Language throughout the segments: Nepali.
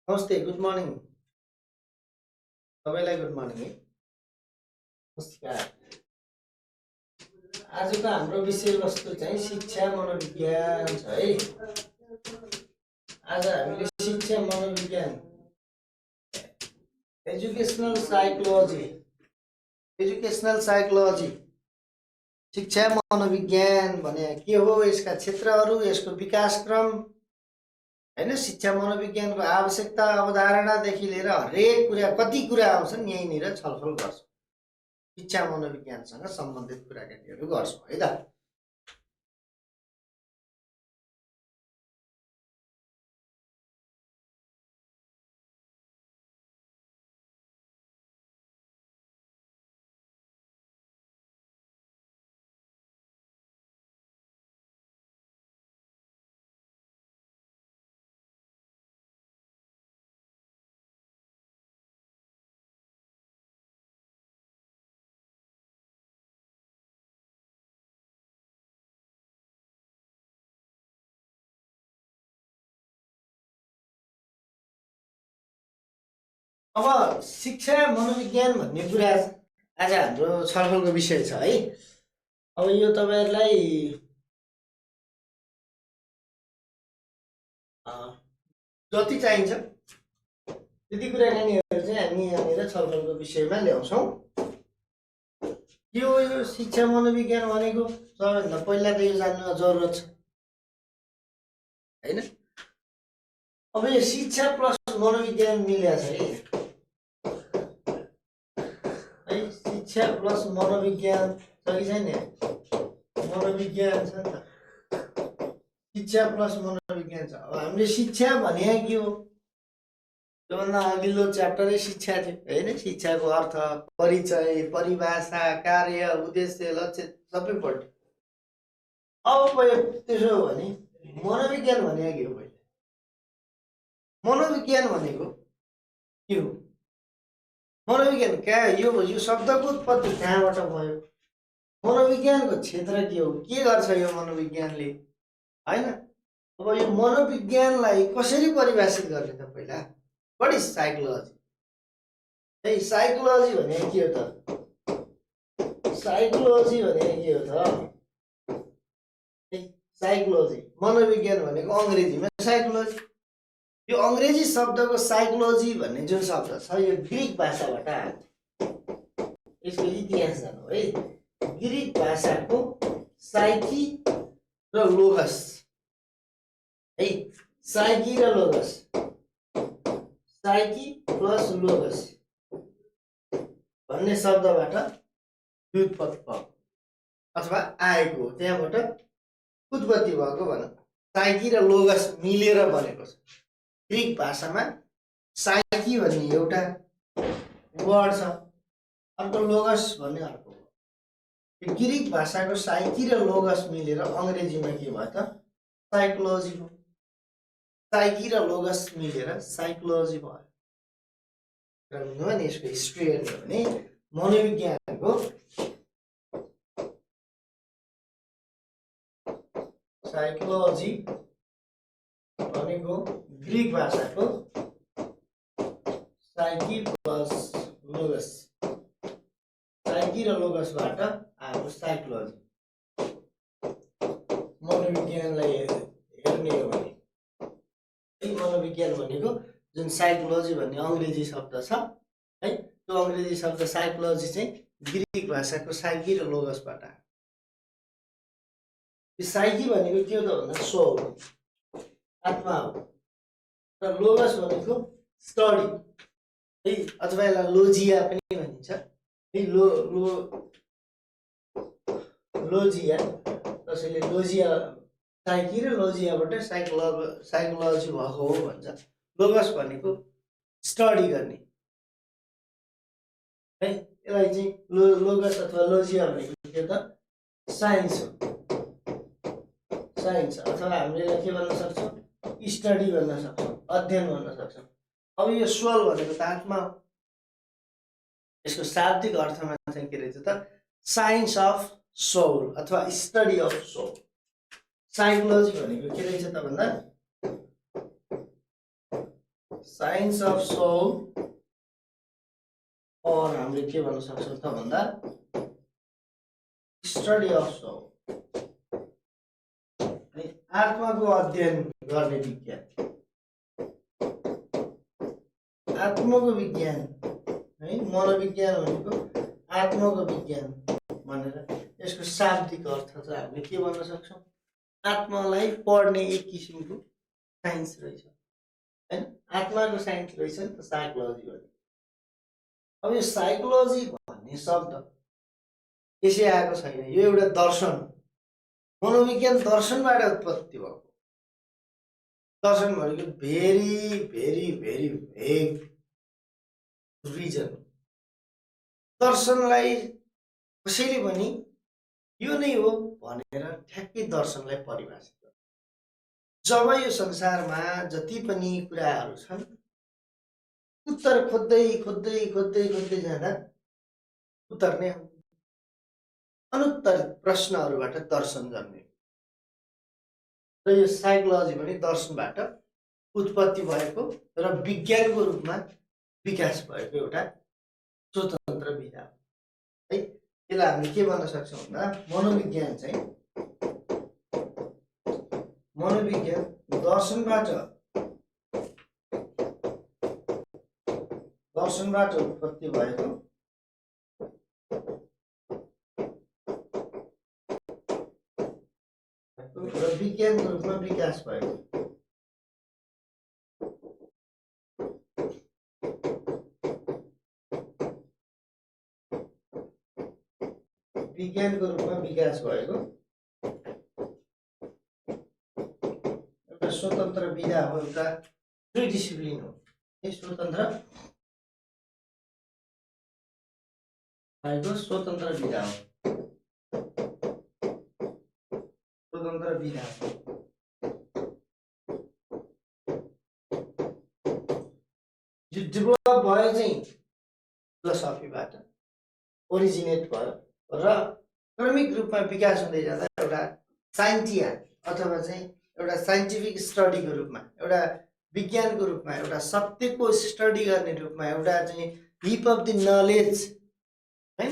नमस्ते, गुड मर्निङ। सबैलाई गुड मर्निङ है। नमस्कार। आजको हाम्रो विषयवस्तु चाहिँ शिक्षा मनोविज्ञान छ है। आज हामीले शिक्षा मनोविज्ञान एजुकेसनल साइकोलोजी शिक्षा मनोविज्ञान भने के हो, यसका क्षेत्रहरू, यसको विकासक्रम हैन, शिक्षा मनोविज्ञानको आवश्यकता अवधारणादेखि लिएर हरेक कुरा कति कुरा आउँछन् यहीँनिर छलफल गर्छौँ। शिक्षा मनोविज्ञानसँग सम्बन्धित कुराकानीहरू गर्छौँ है त। अब शिक्षा मनोविज्ञान भन्ने कुरा आज हाम्रो छलफलको विषय छ है। अब यो तपाईहरुलाई जति चाहिन्छ त्यति कुराकानीहरू चाहिँ हामी यहाँनिर छलफलको विषयमा ल्याउँछौँ। यो शिक्षा मनोविज्ञान भनेको सबैभन्दा पहिला त यो जान्नु जरुरत छ हैन। अब यो शिक्षा प्लस मनोविज्ञान मिलेको छ है। शिक्षा प्लस मनोविज्ञान छ कि छैन? मनोविज्ञान छ नि त। शिक्षा प्लस मनोविज्ञान छ। अब हामीले शिक्षा भने के हो? त्योभन्दा अघिल्लो च्याप्टरै शिक्षा थियो हैन। शिक्षाको अर्थ, परिचय, परिभाषा, कार्य, उद्देश्य, लक्ष्य सबै पढ्यो। अब त्यसो हो भने मनोविज्ञान भने के हो? पहिला मनोविज्ञान भनेको के हो? मनोविज्ञान कहाँ यो शब्दको उत्पत्ति कहाँबाट भयो? मनोविज्ञानको क्षेत्र के हो? के गर्छ यो मनोविज्ञानले हैन? अब यो मनोविज्ञानलाई कसरी परिभाषित गर्ने त? पहिला व्हाट इज साइकोलोजी? है, साइकोलोजी भने के हो त? साइकोलोजी भने के हो त? साइकोलोजी मनोविज्ञान भनेको अंग्रेजीमा साइकोलोजी। यो अंग्रेजी शब्दको साइकोलोजी भन्ने जुन शब्द छ यो ग्रीक भाषाबाट आएको। यसको इतिहास जान्नु है। ग्रीक भाषाको साइकी र लोगस है, साइकी र लोगस, साइकी प्लस लोगस भन्ने शब्दबाट व्युत्पत्ति भयो अथवा आएको हो। त्यहाँबाट उत्पत्ति भएको भनौँ। साइकी र लोगस मिलेर बनेको छ। ग्रीक भाषामा साइकी भन्ने एउटा वर्ड छ, अर्को लोगस भन्ने अर्को वर्ड। ग्रीक भाषाको साइकी र लोगस मिलेर अंग्रेजीमा के भयो त? साइकोलोजी हो। साइकी र लोगस मिलेर साइकोलोजी भयो। र नि यसको हिस्ट्री हेर्ने हो भने मनोविज्ञानको साइकोलोजी भनेको ग्रीक भाषाको साइकी प्लस लोगस, साइकी र लोगसबाट आएको साइकोलोजी। मनोविज्ञानलाई हेर्ने हो भने मनोविज्ञान भनेको जुन साइकोलोजी भन्ने अंग्रेजी शब्द छ है, त्यो अंग्रेजी शब्द साइकोलोजी चाहिँ ग्रीक भाषाको साइकी र लोगसबाट आएको। साइकी भनेको के हो त भन्दा सोल, आत्मा हो। र लोगस भनेको स्टडी है, अथवा यसलाई लोजिया पनि भनिन्छ है। लोजिया, कसैले लोजिया, साइकी र लोजियाबाट साइकोलोजी भएको हो भन्छ। लोगस भनेको स्टडी गर्ने है। यसलाई चाहिँ लोगस अथवा लोजिया भनेको के त? साइन्स हो। साइन्स अथवा हामीले के भन्न सक्छौँ? स्टडी भन्न सक्छौँ, अध्ययन भन्न सक्छौँ। अब यो सोल भनेको त आत्मा हो। यसको शाब्दिक अर्थमा चाहिँ के रहेछ त? साइन्स अफ सोल अथवा स्टडी अफ सोल। साइकोलोजी भनेको के रहेछ त भन्दा साइन्स अफ सोल और हामीले के भन्न सक्छौँ त भन्दा स्टडी अफ सोल, आत्माको अध्ययन गर्ने विज्ञान, आत्माको विज्ञान है। मनोविज्ञान भनेको आत्माको विज्ञान भनेर यसको शाब्दिक अर्थ चाहिँ हामीले के भन्न सक्छौँ, आत्मालाई पढ्ने एक किसिमको साइन्स रहेछ हैन। आत्माको साइन्स रहेछ नि त साइकोलोजी भन्ने। अब यो साइकोलोजी भन्ने शब्द यसै आएको छैन, यो एउटा दर्शन हो। मनोविज्ञान दर्शनबाट उत्पत्ति भएको। दर्शन भनेको भेरी भेरी भेरी भेग रिजन। दर्शनलाई कसैले पनि यो नै हो भनेर ठ्याक्कै दर्शनलाई परिभाषित गर्छ। जब यो संसारमा जति पनि कुराहरू छन् उत्तर खोज्दै खोज्दै खोज्दै खोज्दै जाँदा उत्तर नै अनुत्तर प्रश्नहरूबाट दर्शन जन्मियो। र यो साइकोलोजी पनि दर्शनबाट उत्पत्ति भएको र विज्ञानको रूपमा विकास भएको एउटा स्वतन्त्र विधा हो है। यसलाई हामीले के भन्न सक्छौँ भन्दा मनोविज्ञान चाहिँ मनोविज्ञान दर्शनबाट उत्पत्ति भएको र विज्ञानको रूपमा विकास भएको। विज्ञानको रूपमा विकास भएको एउटा स्वतन्त्र विधा हो, एउटा फ्री डिसिप्लिन हो। यो स्वतन्त्र भएको स्वतन्त्र विधा हो, स्वतन्त्र विधा हो। यो डेभलप भयो चाहिँ फिलोसफीबाट ओरिजिनेट भयो र क्रमिक रूपमा विकास हुँदै जाँदा एउटा साइन्टिया अथवा चाहिँ एउटा साइन्टिफिक स्टडीको रूपमा, एउटा विज्ञानको रूपमा, एउटा सत्यको स्टडी गर्ने रूपमा, एउटा चाहिँ हिप अफ द नलेज हैन,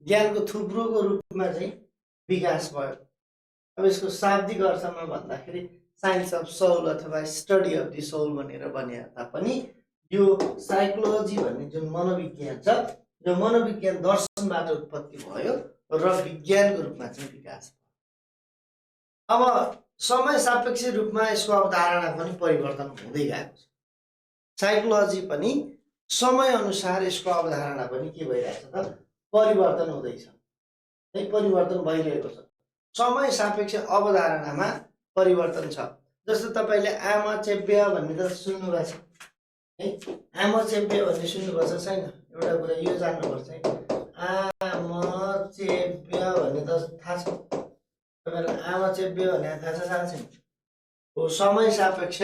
ज्ञानको थुप्रोको रूपमा चाहिँ विकास भयो। अब यसको शाब्दिक अर्थमा भन्दाखेरि साइन्स अफ सोल अथवा स्टडी अफ द सोल भनेर भने तापनि यो साइकोलोजी भन्ने जुन मनोविज्ञान छ, यो मनोविज्ञान दर्शनबाट उत्पत्ति भयो र विज्ञानको रूपमा चाहिँ विकास भयो। अब समय सापेक्ष रूपमा यसको अवधारणा पनि परिवर्तन हुँदै गएको छ। साइकोलोजी पनि समय अनुसार यसको अवधारणा पनि के भइरहेछ त परिवर्तन हुँदैछ है, परिवर्तन भइरहेको छ। समय सापेक्ष अवधारणामा परिवर्तन छ। जस्तो तपाईले आमचेव्य भन्ने त सुन्नुभएको छ है, आमचेव्य भन्ने सुन्नुभएको छैन? एउटा कुरा यो जान्नुपर्छ है, आमचेव्य भन्ने त थाहा छ तपाईलाई? आमचेव्य भन्ने थाहा छ थाहा छैन? हो समय सापेक्ष,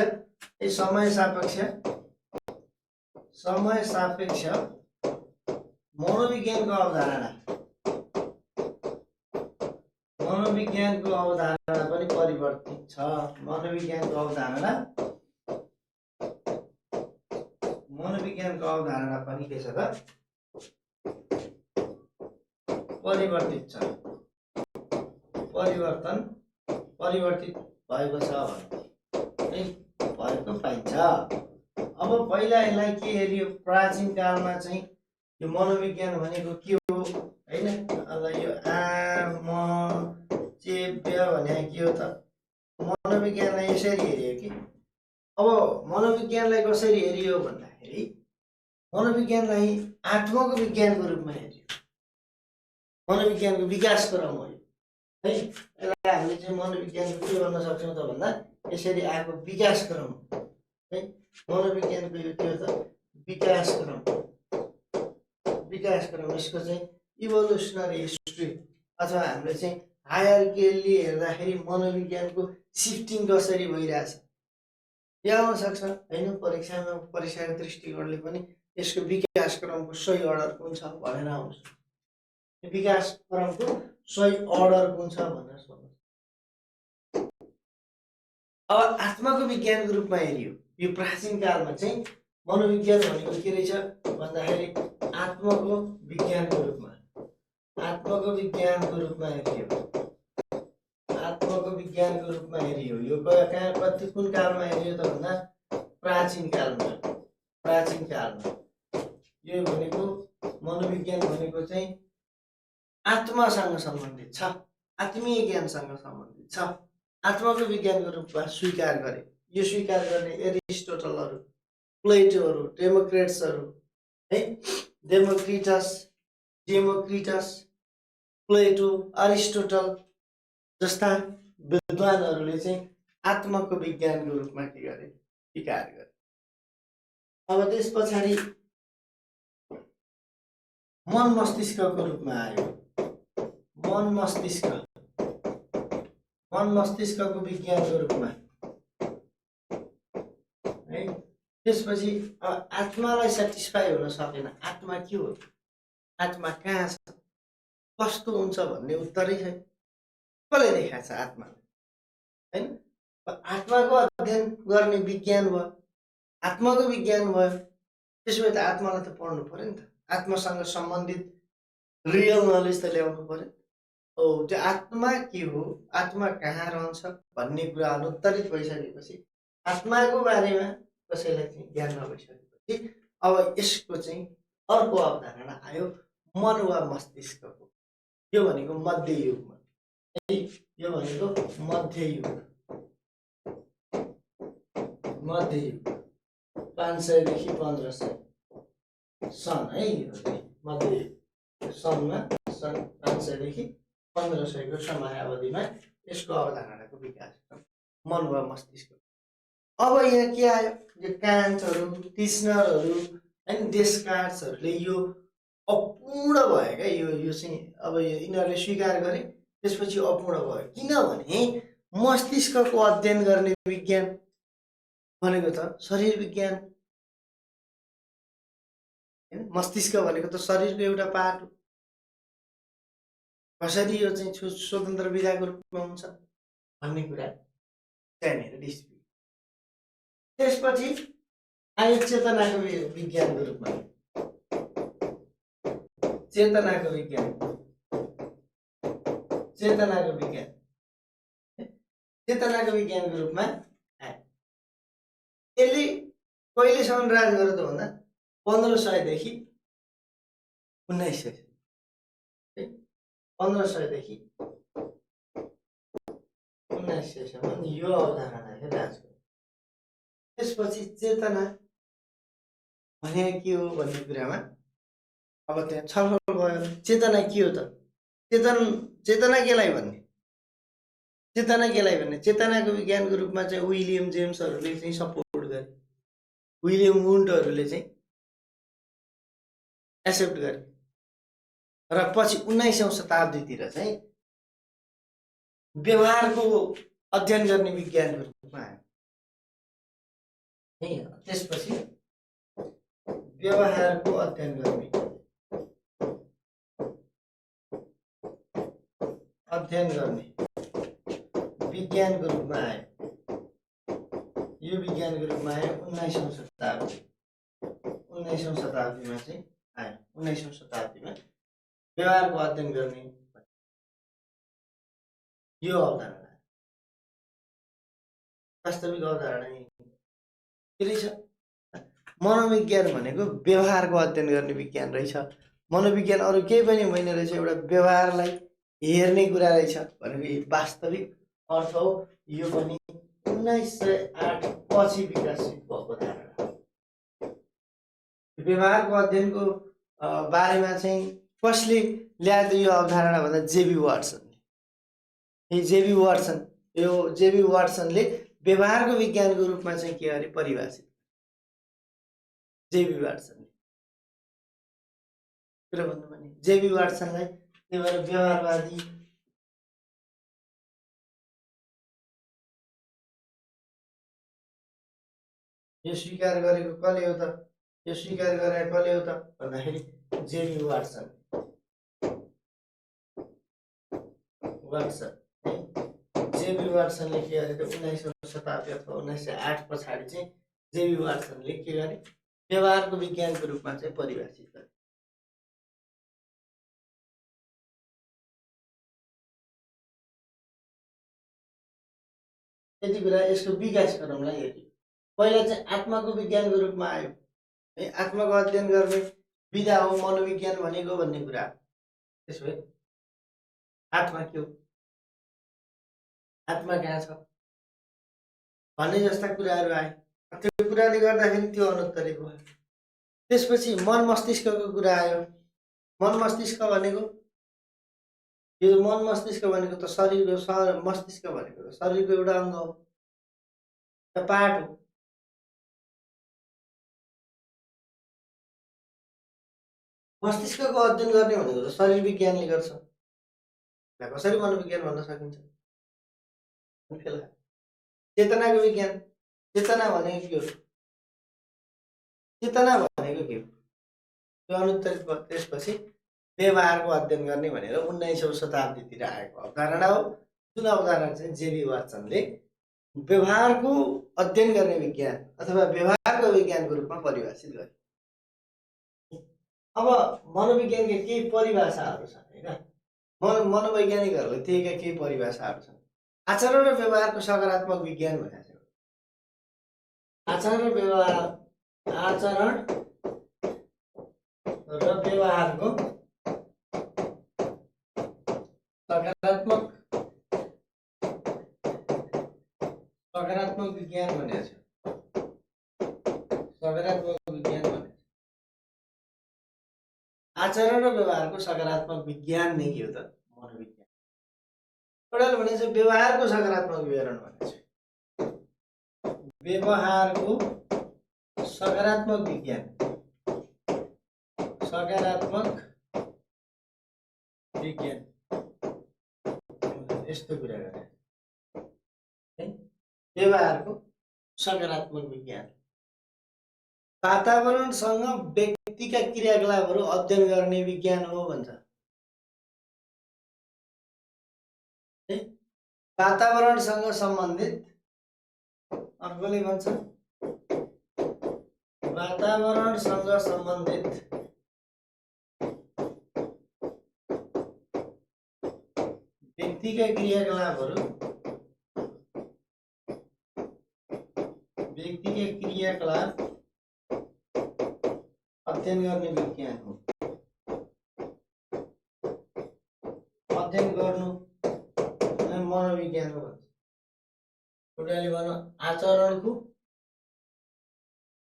समय सापेक्ष मनोविज्ञानको अवधारणा, मनोविज्ञानको अवधारणा पनि परिवर्तित छ। मनोविज्ञानको अवधारणा पनि के छ त परिवर्तित छ, परिवर्तित भएको छ है, भएको पाइन्छ। अब पहिला यसलाई के हेरियो, प्राचीन कालमा चाहिँ यो मनोविज्ञान भनेको के हो हैन, यो आमचेव्य भने के हो त, मनोविज्ञानलाई यसरी हेरियो कि। अब मनोविज्ञानलाई कसरी हेरियो भन्दाखेरि मनोविज्ञानलाई आत्माको विज्ञानको रूपमा हेरियो, मनोविज्ञानको विकासक्रम हो है। यसलाई हामीले चाहिँ मनोविज्ञानको के भन्न सक्छौँ त भन्दा यसरी आएको विकासक्रम है। मनोविज्ञानको यो के हो त विकासक्रम, यसको चाहिँ इभोल्युसनरी हिस्ट्री अथवा हामीले चाहिँ हायरर्कीली हेर्दाखेरि मनोविज्ञानको सिफ्टिङ कसरी भइरहेछ यो आउन सक्छ हैन। परीक्षाको दृष्टिकोणले पनि यसको विकासक्रमको सही अर्डर कुन छ भनेर आउँछ, विकासक्रमको सही अर्डर कुन छ भनेर सोध्नु। अब आत्माको विज्ञानको रूपमा हेरियो, यो प्राचीन कालमा चाहिँ मनोविज्ञान भनेको के रहेछ भन्दाखेरि आत्माको विज्ञानको रूपमा हेरियो, आत्माको विज्ञानको रूपमा हेरियो। यो कहाँ कति कुन कालमा हेरियो त भन्दा प्राचीन कालमा यो भनेको मनोविज्ञान भनेको चाहिँ आत्मासँग सम्बन्धित छ, आत्मीय ज्ञानसँग सम्बन्धित छ। आत्माको विज्ञानको रूपमा स्वीकार गरे। यो स्वीकार गर्ने एरिस्टोटलहरू, प्लेटोहरू, डेमोक्रिटस, प्लेटो, अरिस्टोटल जस्ता विद्वानहरूले चाहिँ आत्माको विज्ञानको रूपमा के गरे, स्वीकार गरे। अब त्यस पछाडि मन मस्तिष्कको रूपमा आयो। मन मस्तिष्कको विज्ञानको रूपमा है। त्यसपछि आत्मालाई सेटिस्फाई हुन सकेन। आत्मा के हो, आत्मा कहाँ छ, कस्तो हुन्छ भन्ने उत्तरै छैन। कसले देखाएको छ आत्मालाई, हैन? आत्माको अध्ययन गर्ने विज्ञान भयो, आत्माको विज्ञान भयो। त्यसो भए त आत्मालाई त पढ्नु पर्यो नि त। आत्मासँग सम्बन्धित रियल नलेज त ल्याउनु पर्यो। त्यो आत्मा के हो, आत्मा कहाँ रहन्छ भन्ने कुरा अनुत्तरित भइसकेपछि, आत्माको बारेमा कसैलाई चाहिँ ज्ञान नभइसकेपछि अब यसको चाहिँ अर्को अवधारणा आयो, मन वा मस्तिष्कको। यो भनेको मध्ययुगमा, यो भनेको मध्ययुग 500 देखि 1500 सन है। मध्ययुग सनमा सन् 500 देखि 1500 को समयावधिमा यसको अवधारणाको विकास मन वा मस्तिष्क। अब यहाँ के आयो, यो कान्टहरू, टिस्नरहरू हैन, डेस्कार्ट्सहरूले यो अपूर्ण भयो क्या। यो चाहिँ अब यिनीहरूले स्वीकार गरे, त्यसपछि अपूर्ण भयो। किनभने मस्तिष्कको अध्ययन गर्ने विज्ञान भनेको त शरीर विज्ञान, मस्तिष्क भनेको त शरीरको एउटा पार्ट हो। कसरी यो चाहिँ स्वतन्त्र विधाको रूपमा हुन्छ भन्ने कुरा त्यहाँनिर डिस्प्युट। त्यसपछि आयो चेतनाको विज्ञानको रूपमा, चेतनाको विज्ञानको रूपमा आयो। यसले कहिलेसम्म राज गर्यो त भन्दा 1500 देखि 1900, 1500 देखि 1900 सम्म यो अवधारणाले राज गर्यो। त्यसपछि चेतना भनेको के हो भन्ने कुरामा अब त्यहाँ छलफल भयो। चेतना के हो त, चेतना केलाई भन्ने, चेतनाको विज्ञानको रूपमा चाहिँ विलियम जेम्सहरूले चाहिँ सपोर्ट गरे, विलियम वुन्टहरूले चाहिँ एक्सेप्ट गरे। र पछि 19औं शताब्दीतिर चाहिँ व्यवहारको अध्ययन गर्ने विज्ञानको रूपमा आयो। त्यसपछि व्यवहारको अध्ययन गर्ने विज्ञानको रूपमा आयो। यो विज्ञानको रूपमा आयो 19औं शताब्दीमा चाहिँ आयो। 19औं शताब्दीमा व्यवहारको अध्ययन गर्ने यो अवधारणा, वास्तविक अवधारणा के रहेछ, मनोविज्ञान भनेको व्यवहारको अध्ययन गर्ने विज्ञान रहेछ। मनोविज्ञान अरू केही पनि होइन रहेछ, एउटा व्यवहारलाई हेर्ने कुरा रहेछ भनेको वास्तविक अर्थ हो। यो पनि 1908 पछि विकसित भएको धारणा। व्यवहारको अध्ययनको बारेमा चाहिँ कसले ल्याएको यो अवधारणा भन्दा जेबी वाटसनले व्यवहारको विज्ञानको रूपमा चाहिँ के गरे, परिभाषित। जेबी वाटसनले कुरा भन्नु भने जेबी वाटसनलाई त्यही भएर व्यवहारवादी यो स्वीकार गरेको कसले हो त, भन्दाखेरि जेबी वाटसन। जेबी वाटसनले के गरे त 19औं शताब्दी अथवा 1908 पछाडि चाहिँ जेबी वाटसनले के गरे, व्यवहारको विज्ञानको रूपमा चाहिँ परिभाषित गरे। यति कुरा यसको विकास क्रमलाई हेर्यो। पहिला चाहिँ आत्माको विज्ञानको रूपमा आयो है, आत्माको अध्ययन गर्ने विधा हो मनोविज्ञान भनेको भन्ने कुरा। त्यसो भए आत्मा के हो, आत्मा कहाँ छ भन्ने जस्ता कुराहरू आए। त्यो कुराले गर्दाखेरि त्यो अनुत्तरित भयो। त्यसपछि मन मस्तिष्कको कुरा आयो। मन मस्तिष्क भनेको यो मन मस्तिष्क भनेको त शरीरको, मस्तिष्क भनेको त शरीरको एउटा अङ्ग हो, पार्ट हो। मस्तिष्कको अध्ययन गर्ने भनेको त शरीर विज्ञानले गर्छ। कसरी मनोविज्ञान भन्न सकिन्छ? चेतनाको विज्ञान, चेतना भनेको के हो, चेतना भनेको के हो, त्यो अनुत्तरित भयो। त्यसपछि व्यवहारको अध्ययन गर्ने भनेर 19औं शताब्दीतिर आएको अवधारणा हो, जुन अवधारणा चाहिँ जेबी वाटसनले व्यवहारको अध्ययन गर्ने विज्ञान अथवा व्यवहारको विज्ञानको रूपमा परिभाषित गरे। अब मनोविज्ञानका केही परिभाषाहरू छन् हैन, मनोवैज्ञानिकहरूले दिएका केही परिभाषाहरू छन्। आचरण र व्यवहारको सकारात्मक विज्ञान भनेको छ। आचरण र व्यवहारको सकारात्मक विज्ञान भनेको छ। सकारात्मक विज्ञान भनेको आचरण र व्यवहारको सकारात्मक विज्ञान नै के हो त? मनोविज्ञान। एउटाले भनेको छ व्यवहारको सकारात्मक विवरण भनेको छ। व्यवहारको सकारात्मक विज्ञान, सकारात्मक विज्ञान यस्तो कुरा गरे। व्यवहारको सकारात्मक विज्ञान वातावरणसँग व्यक्तिका क्रियाकलापहरू अध्ययन गर्ने विज्ञान हो भन्छ। वातावरणसँग सम्बन्धित, अर्कोले भन्छ वातावरणसँग सम्बन्धित व्यक्तिका क्रियाकलापहरू, व्यक्तिका क्रियाकलाप अध्ययन गर्ने विज्ञान हो। अध्ययन गर्नु मनोविज्ञान हो भन्छ। एउटाले भन्छ आचरणको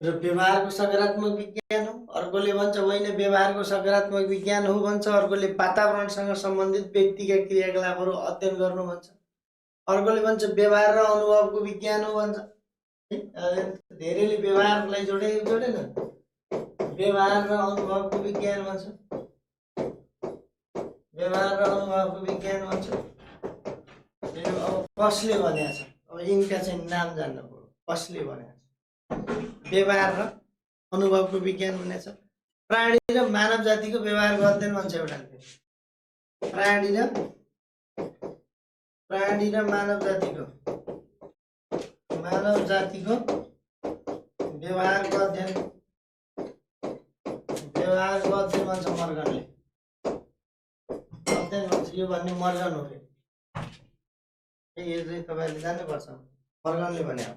र व्यवहारको सकारात्मक विज्ञान हो, अर्कोले भन्छ होइन व्यवहारको सकारात्मक विज्ञान हो भन्छ, अर्कोले वातावरणसँग सम्बन्धित व्यक्तिका क्रियाकलापहरू अध्ययन गर्नु भन्छ, अर्कोले भन्छ व्यवहार र अनुभवको विज्ञान हो भन्छ। धेरैले व्यवहारलाई जोडेन, व्यवहार र अनुभवको विज्ञान भन्छ, व्यवहार र अनुभवको विज्ञान भन्छ। अब कसले भनेको छ, अब यिनका चाहिँ नाम जान्नु पर्यो। कसले भनेको छ व्यवहार र अनुभवको विज्ञान भनेको छ? प्राणी र मानव जातिको व्यवहारको अध्ययन भन्छ एउटाले। प्राणी र मानव जातिको व्यवहारको अध्ययन भन्छ मर्गनले। अध्ययन भन्छ यो भन्ने मर्गन हो। यो चाहिँ तपाईहरुले जान्नुपर्छ, मर्गनले भने हो।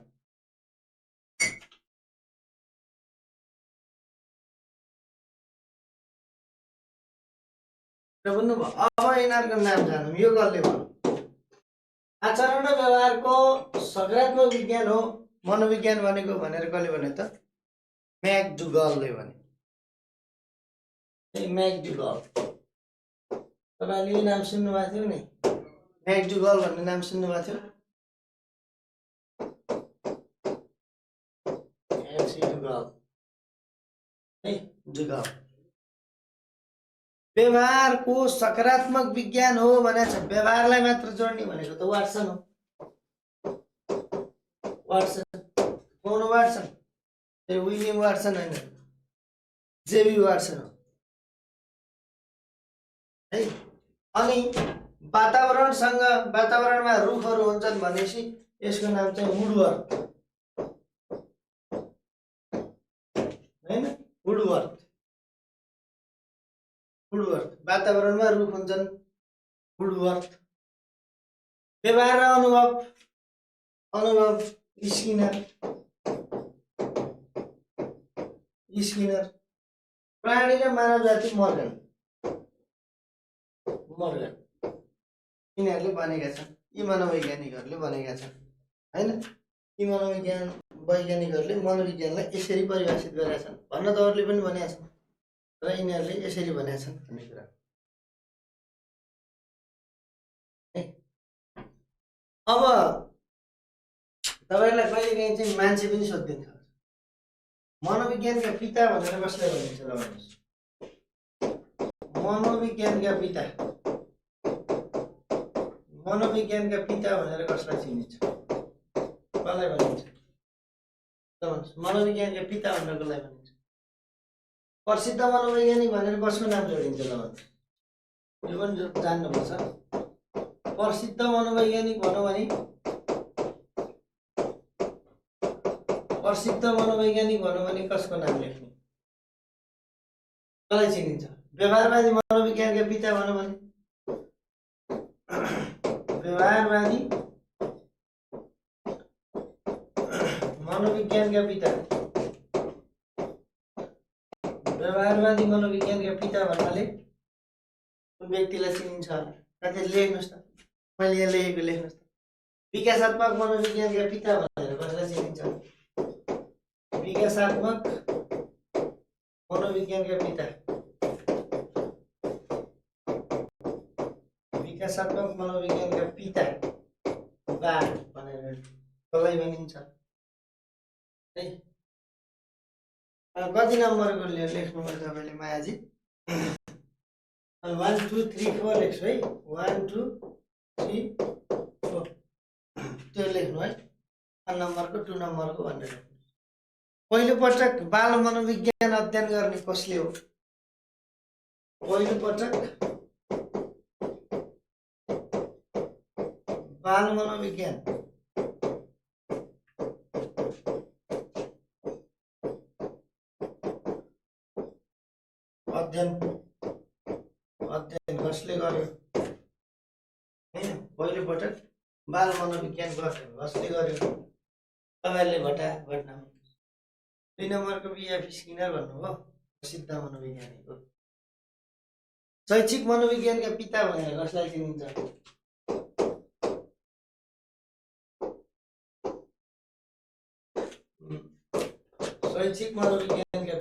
बुझ्नुभयो? अब यिनीहरूको नाम जान्नु। यो कसले भन्यो? आचरण र व्यवहारको सकारात्मक विज्ञान हो मनोविज्ञान भनेको भनेर कसले भन्यो त? मैकडुगलले भन्यो। मैकडुगल, तपाईले यो नाम सुन्नुभएको थियो नि? मैकडुगल भन्ने नाम सुन्नुभएको थियो? डुगल व्यवहारको सकारात्मक विज्ञान हो भनेको छ। व्यवहारलाई मात्र जोड्ने भनेको त वाटसन हो। वाटसन कौन वाटसन? विलियम वाटसन होइन, जेबी वाटसन हो है। अनि वातावरणमा रुखहरू हुन्छन् भनेपछि यसको नाम चाहिँ वुडवर्थ हैन। वुडवर्थ वुडवर्थ वातावरणमा रुख हुन्छन्। वुडवर्थ व्यवहार र अनुभव अनुभव स्किनर स्किनर प्राणी र मानव जाति मर्गन मर्गन यिनीहरूले भनेका छन्। यी मनोवैज्ञानिकहरूले भनेका छन् हैन। यी वैज्ञानिकहरूले मनोविज्ञानलाई यसरी परिभाषित गरेका छन्। भन्न त अरूले पनि भनेका छन् र यिनीहरूले यसरी भनेका छन् भन्ने कुरा है। अब तपाईहरुलाई कहिलेकाहीँ चाहिँ मान्छे पनि सोधिन्छ मनोविज्ञानका पिता भनेर कसलाई भनिन्छ ल भन्नुस्। मनोविज्ञानका पिता भनेर कसलाई चिनिन्छ, कसलाई भनिन्छ ल भन्नुस्। मनोविज्ञानका पिता भनेर कसलाई भनिन्छ? प्रसिद्ध मनोवैज्ञानिक भनेर कसको नाम जोडिन्छ ल भन्नुस्। यो पनि जान्नुपर्छ। प्रसिद्ध मनोवैज्ञानिक भनौँ भने कसको नाम लेख्ने, कसलाई चिनिन्छ? व्यवहारवादी मनोविज्ञानका पिता भनौँ भने व्यवहारवादी मनोविज्ञानका पिता भन्नाले कुन व्यक्तिलाई चिनिन्छ होला? साथीहरु लेख्नुस् त, मैले यहाँ लेखेको लेख्नुस् त। विकासात्मक मनोविज्ञानका पिता भनेर कसलाई चिनिन्छ? विकासात्मक मनोविज्ञानका पिता बा भनेर कसलाई भनिन्छ है? कति नम्बरको लेख्नु पर्छ तपाईँले मायाजी? 1 2 3 4 लेख्छु है। 1 2 3 4 त्यो लेख्नु है। 1 नम्बरको 2 नम्बरको भनेर। पहिलो पटक बाल मनोविज्ञान अध्ययन गर्ने कसले हो? पहिलो पटक बाल मनोविज्ञान अध्ययन कसले गर्यो हैन? पहिलो पटक बाल मनोविज्ञान कसले गर्यो? तपाईँहरूले भट्टाभट नाम। 2 नम्बरको बिएफ स्किनर भन्नुभयो, प्रसिद्ध मनोवैज्ञानिक हो। शैक्षिक मनोविज्ञानका पिता भनेर कसलाई चिनिन्छ? शैक्षिक मनोविज्ञानका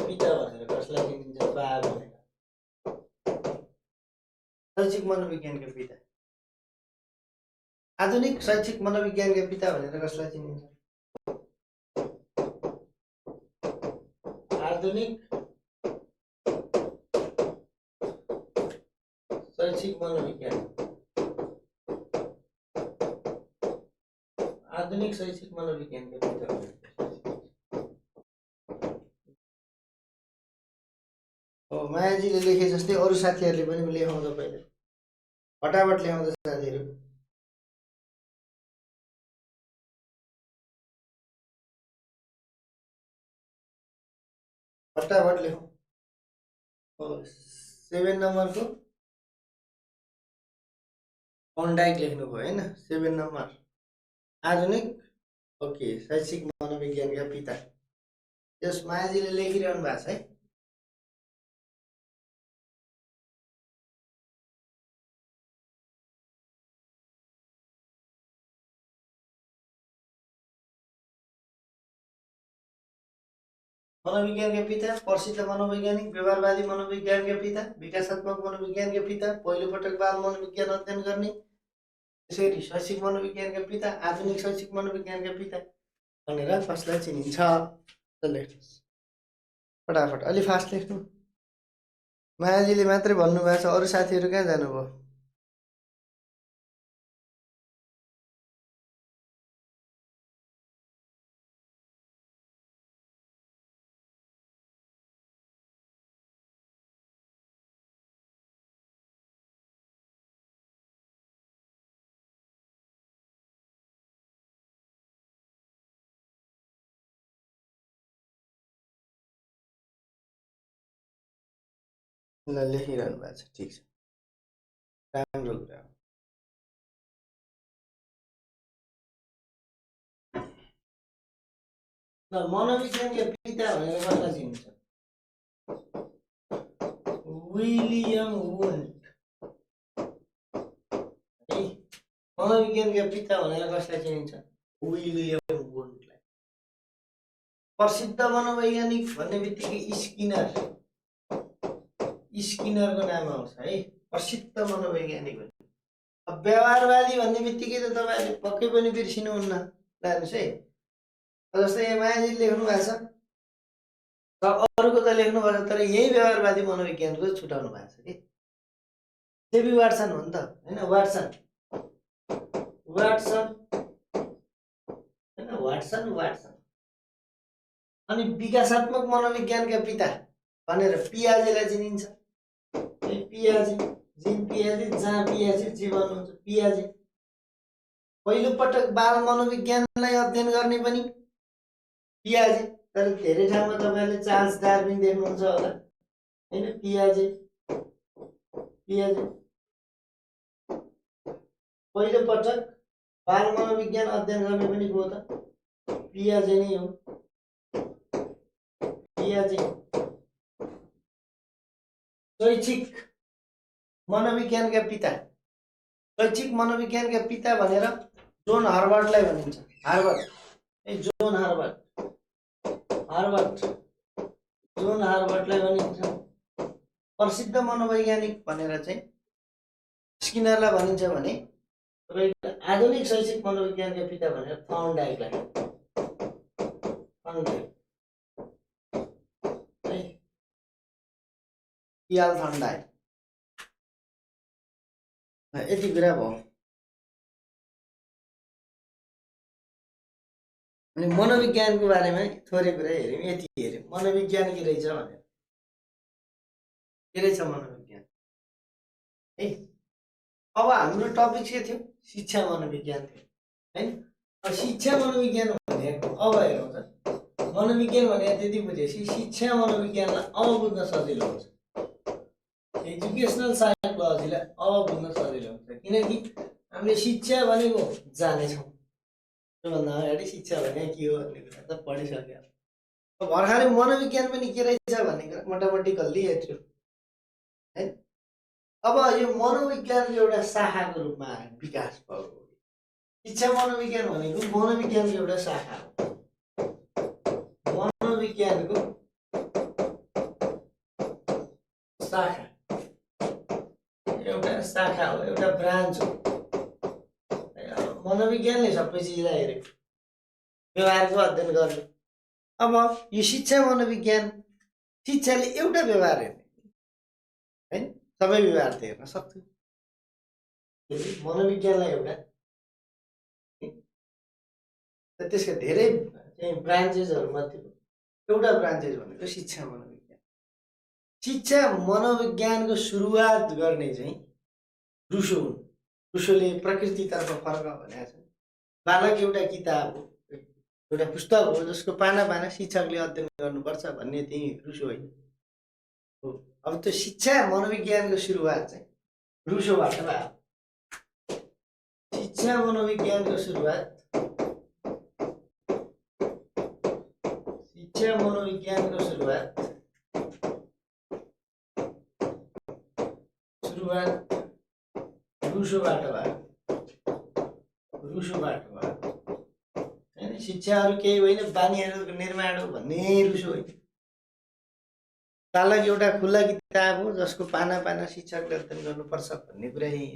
पिता भनेर कसलाई चिनिन्छ? बा भनेर। शैक्षिक मनोविज्ञानका पिता। आधुनिक शैक्षिक मनोविज्ञानका पिता भनेर कसलाई चिनिन्छ? आधुनिक शैक्षिक मनोविज्ञानका पिता। मायाजीले लेखे जस्तै अरू साथीहरूले पनि लेखाउँछ। पहिले फटाफट लेखाउँछ साथीहरू। फटाफट लेखौँ। 7 नम्बरको थोर्नडाइक लेख्नुभयो हैन? 7 नम्बर आधुनिक ओके शैक्षिक मनोविज्ञानका पिता। त्यस मायाजीले लेखिरहनु भएको छ है। मनोविज्ञानका पिता, प्रसिद्ध मनोवैज्ञानिक, व्यवहारवादी मनोविज्ञानका पिता, विकासात्मक मनोविज्ञानका पिता, पहिलो पटक बाल मनोविज्ञान अध्ययन गर्ने, त्यसैगरी शैक्षिक मनोविज्ञानका पिता, आधुनिक शैक्षिक मनोविज्ञानका पिता भनेर कसलाई चिनिन्छ? लेख्नुहोस् फटाफट, अलि फास्ट लेख्नु। मायाजीले मात्रै भन्नुभएको छ, अरू साथीहरू कहाँ जानुभयो? ल लेखिरहनु भएको छ, ठिक छ, राम्रो कुरा हो। ल मनोविज्ञानका पिता भनेर कसलाई चिन्छ? विलियम वुन्ट है, मनोविज्ञानका पिता भनेर कसलाई चिनिन्छ? विलियम वुन्टलाई। प्रसिद्ध मनोवैज्ञानिक भन्ने बित्तिकै स्किनरको नाम आउँछ है, प्रसिद्ध मनोवैज्ञानिक भन्ने। अब व्यवहारवादी भन्ने बित्तिकै त तपाईँले पक्कै पनि बिर्सिनुहुन्न, लानुहोस् है। जस्तै यहाँ मायाजीले लेख्नु भएको छ, अरूको त लेख्नु भएको छ, तर यही व्यवहारवादी मनोविज्ञानको छुटाउनु भएको छ कि जेबी वाटसन हो नि त होइन, वाटसन होइन, वाटसन। अनि विकासात्मक मनोविज्ञानका पिता भनेर पियाजेलाई चिनिन्छ। पियाजे, जिन पियाजे, जहाँ पियाजे जीवन हुन्छ, पियाजे। पहिलो पटक बाल मनोविज्ञानलाई अध्ययन गर्ने पनि पियाजे। तर धेरै ठाउँमा तपाईँले चार्ल्स डार्विन देख्नुहुन्छ होला होइन, पियाजे। पहिलो पटक बाल मनोविज्ञान अध्ययन गर्ने पनि को त? पियाजे नै हो, पियाजे। शैक्षिक मनोविज्ञानका पिता भनेर जोन हार्वर्डलाई भनिन्छ। जोन हार्वर्डलाई भनिन्छ। प्रसिद्ध मनोवैज्ञानिक भनेर चाहिँ स्किनरलाई भनिन्छ भने आधुनिक शैक्षिक मनोविज्ञानका पिता भनेर थर्नडाइकलाई, पियाल थर्नडाइक। यति कुरा भयो। अनि मनोविज्ञानको बारेमा थोरै कुरा हेऱ्यौँ, यति हेऱ्यौँ मनोविज्ञान के रहेछ भनेर। के रहेछ मनोविज्ञान है। अब हाम्रो टपिक के थियो? शिक्षा मनोविज्ञान थियो हैन। अब शिक्षा मनोविज्ञान भनेको अब हेरौँ त, मनोविज्ञान भनेको त्यति बुझेपछि शिक्षा मनोविज्ञानलाई अब बुझ्न सजिलो हुन्छ, एजुकेसनल साइकोलोजीलाई अब बुझ्न सजिलो हुन्छ। किनकि हामीले शिक्षा भनेको जानेछौँ, त्योभन्दा अगाडि शिक्षा भनेको के हो भन्ने कुरा त पढिसक्यो। अब भर्खरै मनोविज्ञान पनि के रहेछ भन्ने कुरा मोटामोटी कल्ली हेर्छु है। अब यो मनोविज्ञानको एउटा शाखाको रूपमा विकास भएको। शिक्षा मनोविज्ञान भनेको मनोविज्ञानको एउटा शाखा हो, मनोविज्ञानको शाखा हो, एउटा ब्रान्च हो। मनोविज्ञानले सबै चिजलाई हेऱ्यो, व्यवहारको अध्ययन गर्यो। अब यो शिक्षा मनोविज्ञान, शिक्षाले एउटा व्यवहार हेर्ने हैन, सबै व्यवहार त हेर्न सक्थ्यो। मनोविज्ञानलाई एउटा त्यसका धेरै ब्रान्चेसहरू मध्येको एउटा ब्रान्चेस भनेको शिक्षा मनोविज्ञान। शिक्षा मनोविज्ञानको सुरुवात गर्ने चाहिँ रुसो हुन्। रुसोले प्रकृतितर्फ फर्क भनेको छ। बालक एउटा किताब हो, एउटा पुस्तक हो जसको पाना पाना शिक्षकले अध्ययन गर्नुपर्छ भन्ने त्यही रुसो होइन हो। अब त्यो शिक्षा मनोविज्ञानको सुरुवात चाहिँ रुसोबाट भयो। शिक्षा मनोविज्ञानको सुरुवात रुसोबाट भयो हैन। शिक्षाहरू केही होइन, बानीहरूको निर्माण हो भन्ने रुसो होइन। बालक एउटा खुल्ला किताब हो जसको पाना पाना शिक्षकले अध्ययन गर्नुपर्छ भन्ने कुरा यही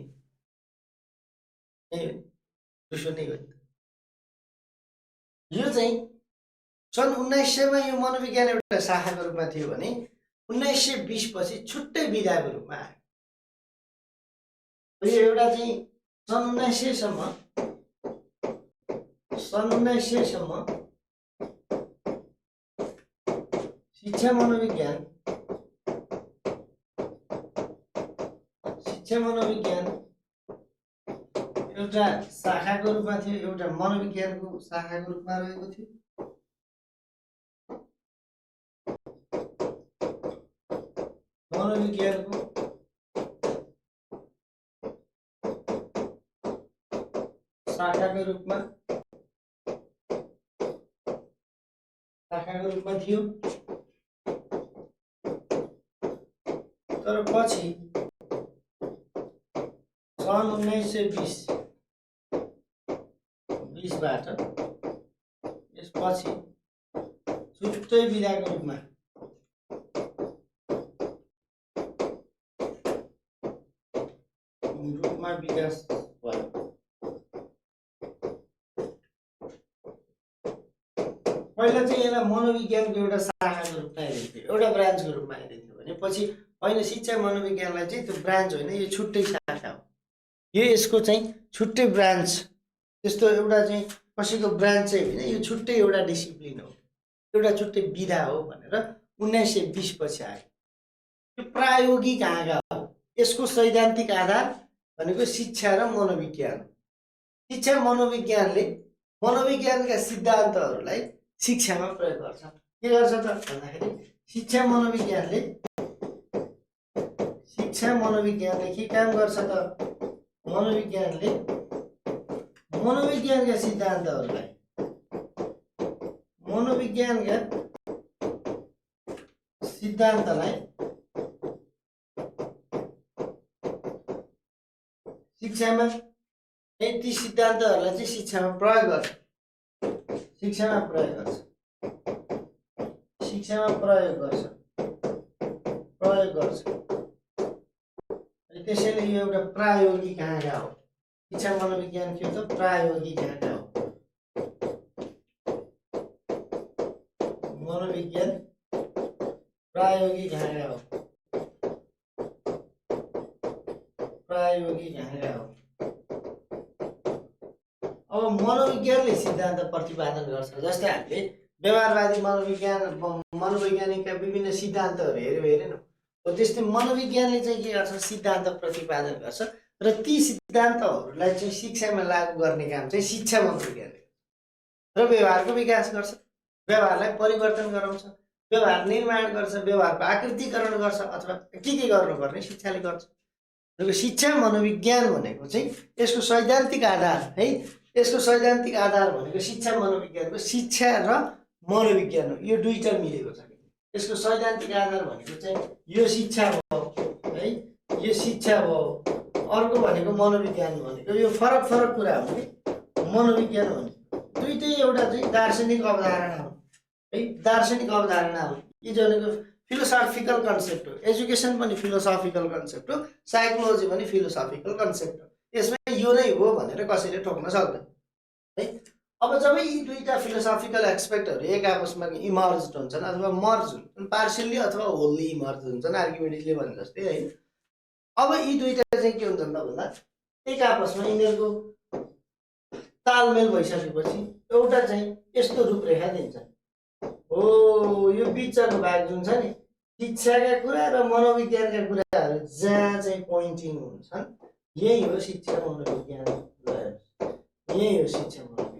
रुसो नै हो। यो चाहिँ सन् 1900 मा यो मनोविज्ञान एउटा शाखाको रूपमा थियो भने 1920 पछि छुट्टै विधाको रूपमा आयो। यो एउटा चाहिँ सन् 1900 सम्म शिक्षा मनोविज्ञान एउटा शाखाको रूपमा थियो, एउटा मनोविज्ञानको शाखाको रूपमा रहेको थियो। मनोविज्ञानको शाखाको रूपमा थियो, तर पछि सन् 1920 बाट यसपछि छुट्टै विधाको रूपमा विकास भयो। पहिला चाहिँ यसलाई मनोविज्ञानको एउटा शाखाको रूपमा हेरिन्थ्यो, एउटा ब्रान्चको रूपमा हेरिन्थ्यो भने पछि होइन, शिक्षा मनोविज्ञानलाई चाहिँ त्यो ब्रान्च होइन, यो छुट्टै शाखा हो, यो यसको चाहिँ छुट्टै ब्रान्च, त्यस्तो एउटा चाहिँ कसैको ब्रान्च चाहिँ होइन, यो छुट्टै एउटा डिसिप्लिन हो, एउटा छुट्टै विधा हो भनेर 1920 पछि आयो। यो प्रायोगिक आँगा हो, यसको सैद्धान्तिक आधार भनेको शिक्षा र मनोविज्ञान। शिक्षा मनोविज्ञानले मनोविज्ञानका सिद्धान्तहरूलाई शिक्षामा प्रयोग गर्छ। के गर्छ त भन्दाखेरि शिक्षा मनोविज्ञानले के काम गर्छ त, मनोविज्ञानले मनोविज्ञानका सिद्धान्तहरूलाई शिक्षामा ती सिद्धान्तहरूलाई चाहिँ शिक्षामा प्रयोग गर्छ, त्यसैले यो एउटा प्रायोगिक आँगा हो। शिक्षा मनोविज्ञान के हो त, प्रायोगिक आँगा हो। मनोविज्ञान प्रायोगिक आँगा हो, अब मनोविज्ञानले सिद्धान्त प्रतिपादन गर्छ। जस्तै हामीले व्यवहारवादी मनोवैज्ञानिकका विभिन्न सिद्धान्तहरू हेरेनौँ, त्यस्तै मनोविज्ञानले चाहिँ के गर्छ, सिद्धान्त प्रतिपादन गर्छ र ती सिद्धान्तहरूलाई चाहिँ शिक्षामा लागू गर्ने काम चाहिँ शिक्षा मनोविज्ञानले र व्यवहारको विकास गर्छ, व्यवहारलाई परिवर्तन गराउँछ, व्यवहार निर्माण गर्छ, व्यवहारको आकृतिकरण गर्छ, अथवा के गर्नुपर्ने शिक्षाले गर्छ। र शिक्षा मनोविज्ञान भनेको चाहिँ यसको सैद्धान्तिक आधार है, यसको सैद्धान्तिक आधार भनेको शिक्षा मनोविज्ञानको शिक्षा र मनोविज्ञान हो, यो दुईटा मिलेको छ। यसको सैद्धान्तिक आधार भनेको चाहिँ यो शिक्षा भयो है, यो शिक्षा भयो, अर्को भनेको मनोविज्ञान भनेको यो फरक कुरा हो कि मनोविज्ञान भने दुईटै एउटा चाहिँ दार्शनिक अवधारणा हो है, दार्शनिक अवधारणा हो। यो भनेको फिलोसफिकल कन्सेप्ट हो, एजुकेसन पनि फिलोसफिकल कन्सेप्ट हो, साइकोलोजी पनि फिलोसफिकल कन्सेप्ट हो। यसमा यो नै हो भनेर कसैले ठोक्न सक्दैन है। अब जब यी दुईटा फिलोसफिकल एक्सपेक्टहरू एक आपसमा इमर्ज हुन्छन् अथवा मर्ज हुन्छन्, पार्सियल्ली अथवा होल्ली इमर्ज हुन्छन्, आर्किमिडिजले भने जस्तै है, अब यी दुईटा चाहिँ के हुन्छन् त भन्दा एक आपसमा यिनीहरूको तालमेल भइसकेपछि एउटा चाहिँ यस्तो रूपरेखा दिन्छ। हो, यो बिचको भाग जुन छ नि, शिक्षाका कुरा र मनोविज्ञानका कुराहरू जहाँ चाहिँ पोइन्टिङ हुन्छन्, यही हो शिक्षा मनोविज्ञान, यही हो शिक्षा मनोविज्ञान।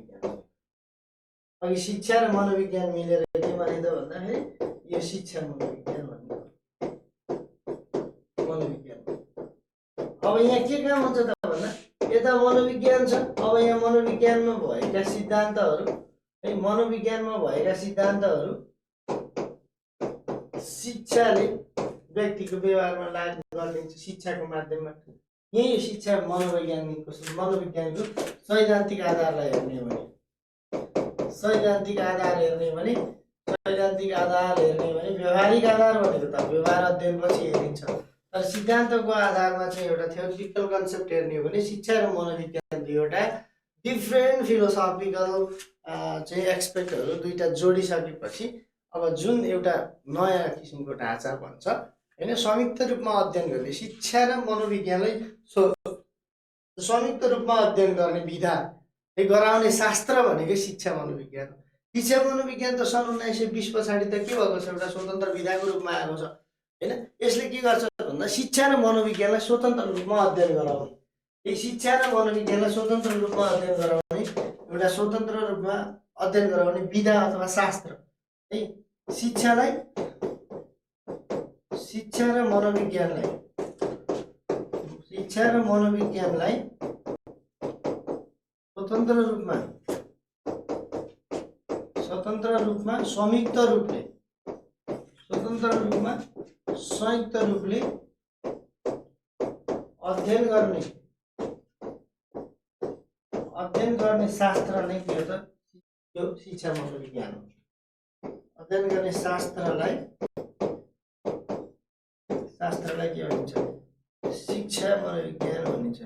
अघि शिक्षा र मनोविज्ञान मिलेर के भने त भन्दाखेरि यो शिक्षा मनोविज्ञान भन्ने मनोविज्ञान। अब यहाँ के काम हुन्छ त भन्दा यता मनोविज्ञान छ, अब यहाँ मनोविज्ञानमा भएका सिद्धान्तहरू है, मनोविज्ञानमा भएका सिद्धान्तहरू शिक्षाले व्यक्तिको व्यवहारमा लागू गरिदिन्छ शिक्षाको माध्यममा। यही शिक्षा मनोविज्ञानको सैद्धान्तिक आधारलाई हेर्ने हो भने, सैद्धान्तिक आधार हेर्ने भने व्यवहारिक आधार भनेको त व्यवहार अध्ययनपछि हेरिन्छ, तर सिद्धान्तको आधारमा चाहिँ एउटा थ्योरिटिकल कन्सेप्ट हेर्ने हो भने शिक्षा र मनोविज्ञान दुईवटा डिफ्रेन्ट फिलोसफिकल चाहिँ एक्सपेक्टहरू दुईटा जोडिसकेपछि अब जुन एउटा नयाँ किसिमको ढाँचा भन्छ होइन, संयुक्त रूपमा अध्ययन गर्ने शिक्षा र मनोविज्ञानलाई संयुक्त रूपमा अध्ययन गर्ने विधा गराउने शास्त्र भनेको शिक्षा मनोविज्ञान हो। शिक्षा मनोविज्ञान त सन् 1920 पछाडि त के भएको छ, एउटा स्वतन्त्र विधाको रूपमा आएको छ होइन। यसले के गर्छ भन्दा शिक्षा र मनोविज्ञानलाई स्वतन्त्र रूपमा अध्ययन गराउने, यो शिक्षा र मनोविज्ञानलाई स्वतन्त्र रूपमा अध्ययन गराउने एउटा स्वतन्त्र रूपमा अध्ययन गराउने विधा अथवा शास्त्र है। शिक्षालाई शिक्षा र मनोविज्ञानलाई स्वतन्त्र रूपमा संयुक्त रूपले अध्ययन गर्ने शास्त्र नै के हो त? यो शिक्षा मनोविज्ञान हो। अध्ययन गर्ने शास्त्रलाई के भनिन्छ? शिक्षा मनोविज्ञान भनिन्छ।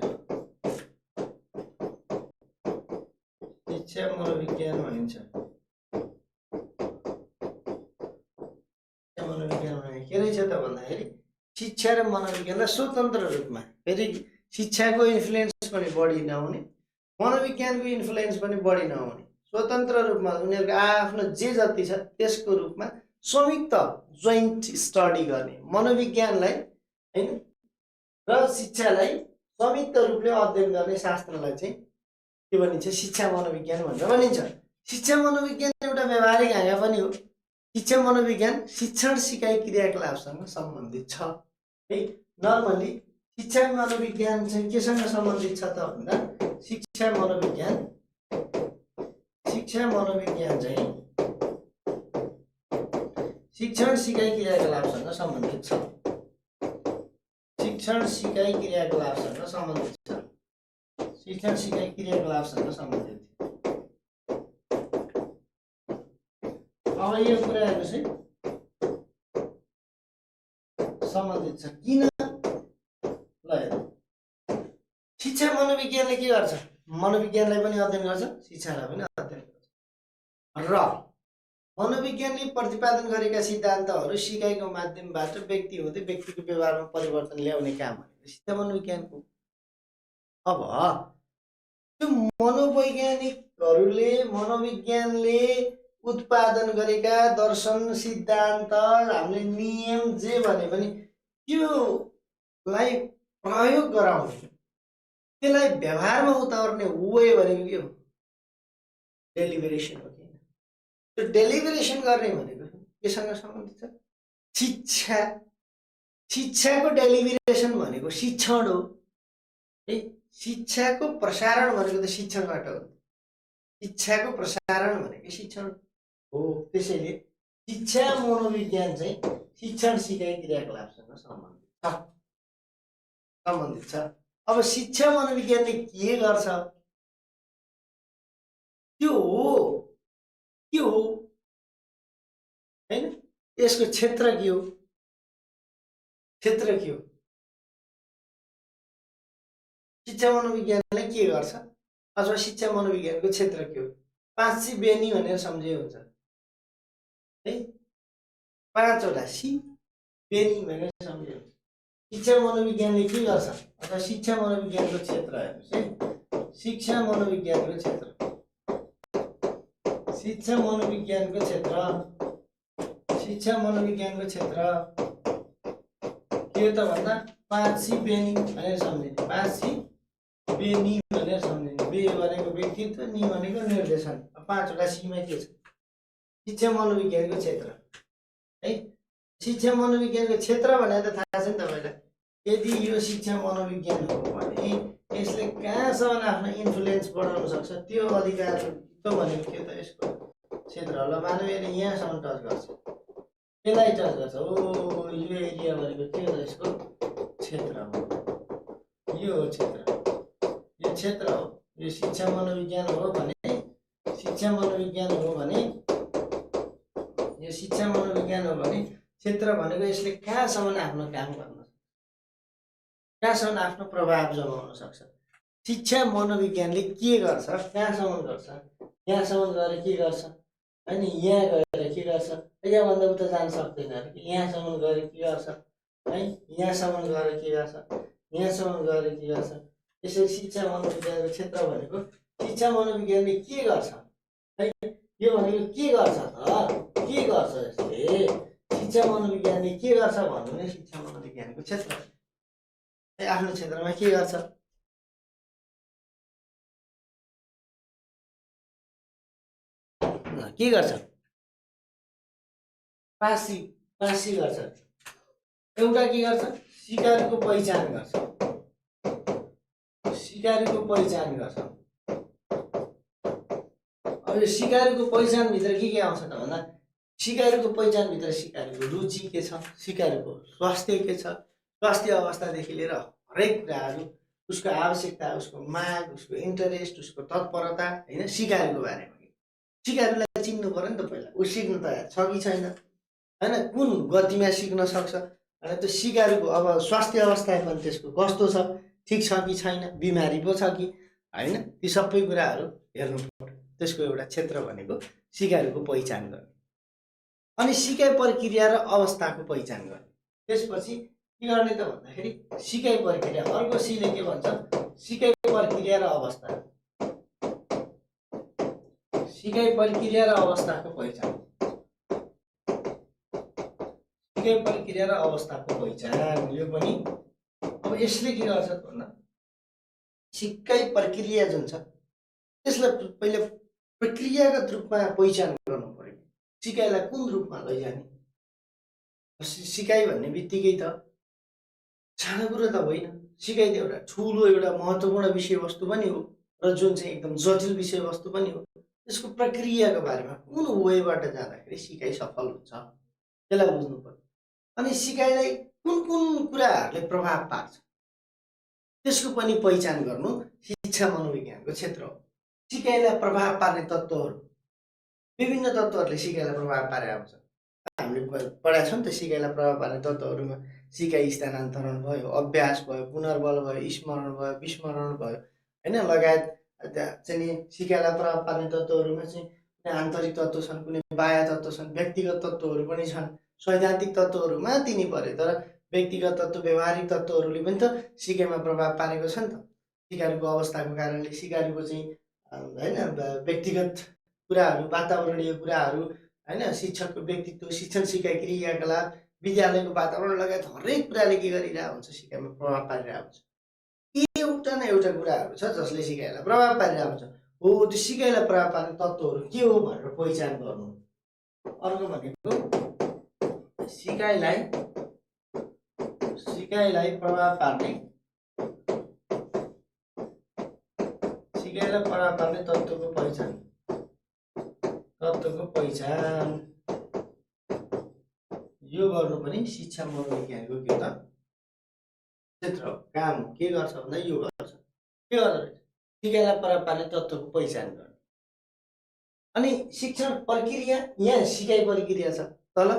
शिक्षा मनोविज्ञान भनिन्छ। मनोविज्ञान भने के रहेछ त भन्दाखेरि शिक्षा र मनोविज्ञानलाई स्वतन्त्र रूपमा, फेरि शिक्षाको इन्फ्लुएन्स पनि बढी नहुने, मनोविज्ञानको इन्फ्लुएन्स पनि बढी नहुने, स्वतन्त्र रूपमा उनीहरूको आफ्नो जे जति छ त्यसको रूपमा संयुक्त जोइन्ट स्टडी गर्ने मनोविज्ञानलाई हैन र शिक्षालाई संयुक्त रूपले अध्ययन गर्ने शास्त्रलाई चाहिँ के भनिन्छ? शिक्षा मनोविज्ञान भनेर भनिन्छ। शिक्षा मनोविज्ञान एउटा व्यावहारिक हाँगा पनि हो। शिक्षा मनोविज्ञान शिक्षण सिकाइ क्रियाकलापसँग सम्बन्धित छ है। नर्मली शिक्षा मनोविज्ञान चाहिँ केसँग सम्बन्धित छ त भन्दा शिक्षा मनोविज्ञान चाहिँ शिक्षण सिकाइ क्रियाकलापसँग सम्बन्धित छ। शिक्षण सिकाइ क्रियाकलापसँग सम्बन्धित। अब यो कुराहरु चाहिँ सम्बन्धित छ। किन? ल हेरौँ। शिक्षा मनोविज्ञानले के गर्छ? मनोविज्ञानलाई पनि अध्ययन गर्छ, शिक्षालाई पनि अध्ययन गर्छ। र मनोविज्ञानले प्रतिपादन गरेका सिद्धान्तहरू सिकाइको माध्यमबाट व्यक्ति हुँदै व्यक्तिको व्यवहारमा परिवर्तन ल्याउने काम भनेको शिक्षा मनोविज्ञानको। अब त्यो मनोविज्ञानले उत्पादन गरेका दर्शन सिद्धान्त हामीले नियम जे भने पनि त्योलाई प्रयोग गराउने, त्यसलाई व्यवहारमा उतार्ने वे भनेको के हो? डेलिभरेसन हो। त्यो डेलिभरेसन गर्ने भनेको केसँग सम्बन्धित छ? शिक्षाको डेलिभरेसन भनेको शिक्षण हो है। शिक्षाको प्रसारण भनेको त शिक्षणबाट हो। शिक्षाको प्रसारण भनेको शिक्षण हो। त्यसैले शिक्षा मनोविज्ञान चाहिँ शिक्षण सिकाइ क्रियाकलापसँग सम्बन्धित छ। अब शिक्षा मनोविज्ञानले के गर्छ? त्यो हो हैन? यसको क्षेत्र के हो? शिक्षा मनोविज्ञानले के गर्छ अथवा शिक्षा मनोविज्ञानको क्षेत्र के हो? 5 सी बेनी भनेर सम्झे हुन्छ है। 5 वटा सी बेनी भनेर सम्झे हुन्छ। शिक्षा मनोविज्ञानले के गर्छ अथवा शिक्षा मनोविज्ञानको क्षेत्र हेर्नुस् है। शिक्षा मनोविज्ञानको क्षेत्र के हो त भन्दा 5 सी बेनी भनेर सम्झिने। 5 सी बेनी भनेर सम्झिने। बे भनेको व्यक्तित्व, नि भनेको निर्देशन। 5 वटा सीमा के छ? शिक्षा मनोविज्ञानको क्षेत्र है। शिक्षा मनोविज्ञानको क्षेत्र भनेर त थाहा छ नि तपाईलाई। यदि यो शिक्षा मनोविज्ञान हो भने यसले कहाँसम्म आफ्नो इन्फ्लुएन्स बढाउन सक्छ त्यो अधिकार भनेको के त यसको क्षेत्र होला। मानव यसले यहाँसम्म टच गर्छ, यसलाई टच गर्छ। ओ यो एरिया भनेको के हो? यसको क्षेत्र हो। यो हो क्षेत्र, यो क्षेत्र हो। यो शिक्षा मनोविज्ञान हो भने क्षेत्र भनेको यसले कहाँसम्म आफ्नो काम गर्न सक्छ, कहाँसम्म आफ्नो प्रभाव जमाउन सक्छ। शिक्षा मनोविज्ञानले के गर्छ? कहाँसम्म गर्छ? यहाँसम्म गएर के गर्छ हैन? यहाँ गएर के गर्छ? यहाँभन्दा उता जान सक्दैन अरे। यहाँसम्म गएर के गर्छ है? यहाँसम्म गएर के गर्छ? यहाँसम्म गएर के गर्छ? यसरी शिक्षा मनोविज्ञानको क्षेत्र भनेको शिक्षा मनोविज्ञानले के गर्छ है? यो भनेको के गर्छ त? के गर्छ यसले? शिक्षा मनोविज्ञानले के गर्छ भन्नु नै शिक्षा मनोविज्ञानको क्षेत्र। आफ्नो क्षेत्रमा के गर्छ? के गर्छ? पासी गर्छ। एउटा के गर्छ, सिकारीको पहिचान गर्छ, सिकारीको पहिचान गर्छ। अब यो सिकारीको पहिचानभित्र के आउँछ त भन्दा सिकारीको पहिचानभित्र सिकारीको रुचि के छ, सिकारीको स्वास्थ्य के छ, स्वास्थ्य अवस्थादेखि लिएर हरेक कुराहरू, उसको आवश्यकता, उसको माग, उसको इन्टरेस्ट, उसको तत्परता, होइन, सिकारीको बारेमा सिकारीलाई चिन्नु पर्यो नि त पहिला। ऊ सिक्नु तयार छ कि छैन, होइन, कुन गतिमा सिक्न सक्छ, अनि त्यो सिकारीको अब स्वास्थ्य अवस्था पनि त्यसको कस्तो छ, ठिक छ कि छैन, बिमारी पो छ कि होइन, ती सबै कुराहरू हेर्नु पर्यो। त्यसको एउटा क्षेत्र भनेको सिकारीको पहिचान गर्ने। अनि सिकाइ प्रक्रिया र अवस्थाको पहिचान गर्ने। त्यसपछि के गर्ने त भन्दाखेरि सिकाइ प्रक्रिया, अर्को सीले के भन्छ, सिकाइ प्रक्रिया र अवस्था, सिकाइ प्रक्रिया र अवस्थाको पहिचान, सिकाइ प्रक्रिया र अवस्थाको पहिचान। यो पनि अब यसले के गर्छ भन्दा सिकाइ प्रक्रिया जुन छ त्यसलाई पहिले प्रक्रियागत रूपमा पहिचान गर्नु पर्यो। सिकाइलाई कुन रूपमा लैजाने, सिकाइ भन्ने बित्तिकै त सानो कुरो त होइन, सिकाइ त एउटा ठुलो, एउटा महत्त्वपूर्ण विषयवस्तु पनि हो र जुन चाहिँ एकदम जटिल विषयवस्तु पनि हो। त्यसको प्रक्रियाको बारेमा कुन वेबाट जाँदाखेरि सिकाइ सफल हुन्छ त्यसलाई बुझ्नु पर्यो। अनि सिकाइलाई कुन कुन कुराहरूले प्रभाव पार्छ त्यसको पनि पहिचान गर्नु शिक्षा मनोविज्ञानको क्षेत्र हो। सिकाइलाई प्रभाव पार्ने तत्त्वहरू, विभिन्न तत्त्वहरूले सिकाइलाई प्रभाव पारेर आउँछ। हामीले पढाएको छौँ नि त, सिकाइलाई प्रभाव पार्ने तत्त्वहरूमा सिकाइ स्थानान्तरण भयो, अभ्यास भयो, पुनर्बल भयो, स्मरण भयो, विस्मरण भयो, होइन, लगायत चाहिँ नि सिकाइलाई प्रभाव पार्ने तत्त्वहरूमा चाहिँ कुनै आन्तरिक तत्त्व छन्, कुनै बाह्य तत्त्व छन्, व्यक्तिगत तत्त्वहरू पनि छन्। सैद्धान्तिक तत्त्वहरूमा तिनी परे, तर व्यक्तिगत तत्त्व, व्यवहारिक तत्त्वहरूले पनि त सिकाइमा प्रभाव पारेको छ नि त। सिकारीको अवस्थाको कारणले सिकारीको चाहिँ होइन व्यक्तिगत कुराहरू, वातावरणीय कुराहरू, होइन, शिक्षकको व्यक्तित्व, शिक्षण सिकाइ क्रियाकलाप, विद्यालयको वातावरण लगायत हरेक कुराले के गरिरहेको हुन्छ, सिकाइमा प्रभाव पारिरहेको हुन्छ। एउटा न एउटा कुराहरू छ जसले सिकाइलाई प्रभाव पारिरहेको हुन्छ। हो, त्यो सिकाइलाई प्रभाव पार्ने तत्त्वहरू के हो भनेर पहिचान गर्नु। अर्को भनेको सिकाइलाई प्रभाव पार्ने, सिकाइलाई प्रभाव पार्ने तत्त्वको पहिचान, तत्त्वको पहिचान यो गर्नु पनि शिक्षा मनोविज्ञानको के त क्षेत्र हो, काम हो। के गर्छ भन्दा यो गर्छ, के गर्दो रहेछ, सिकाइलाई प्रभाव पार्ने तत्त्वको पहिचान गर्ने। अनि शिक्षण प्रक्रिया, यहाँ सिकाइ प्रक्रिया छ, तल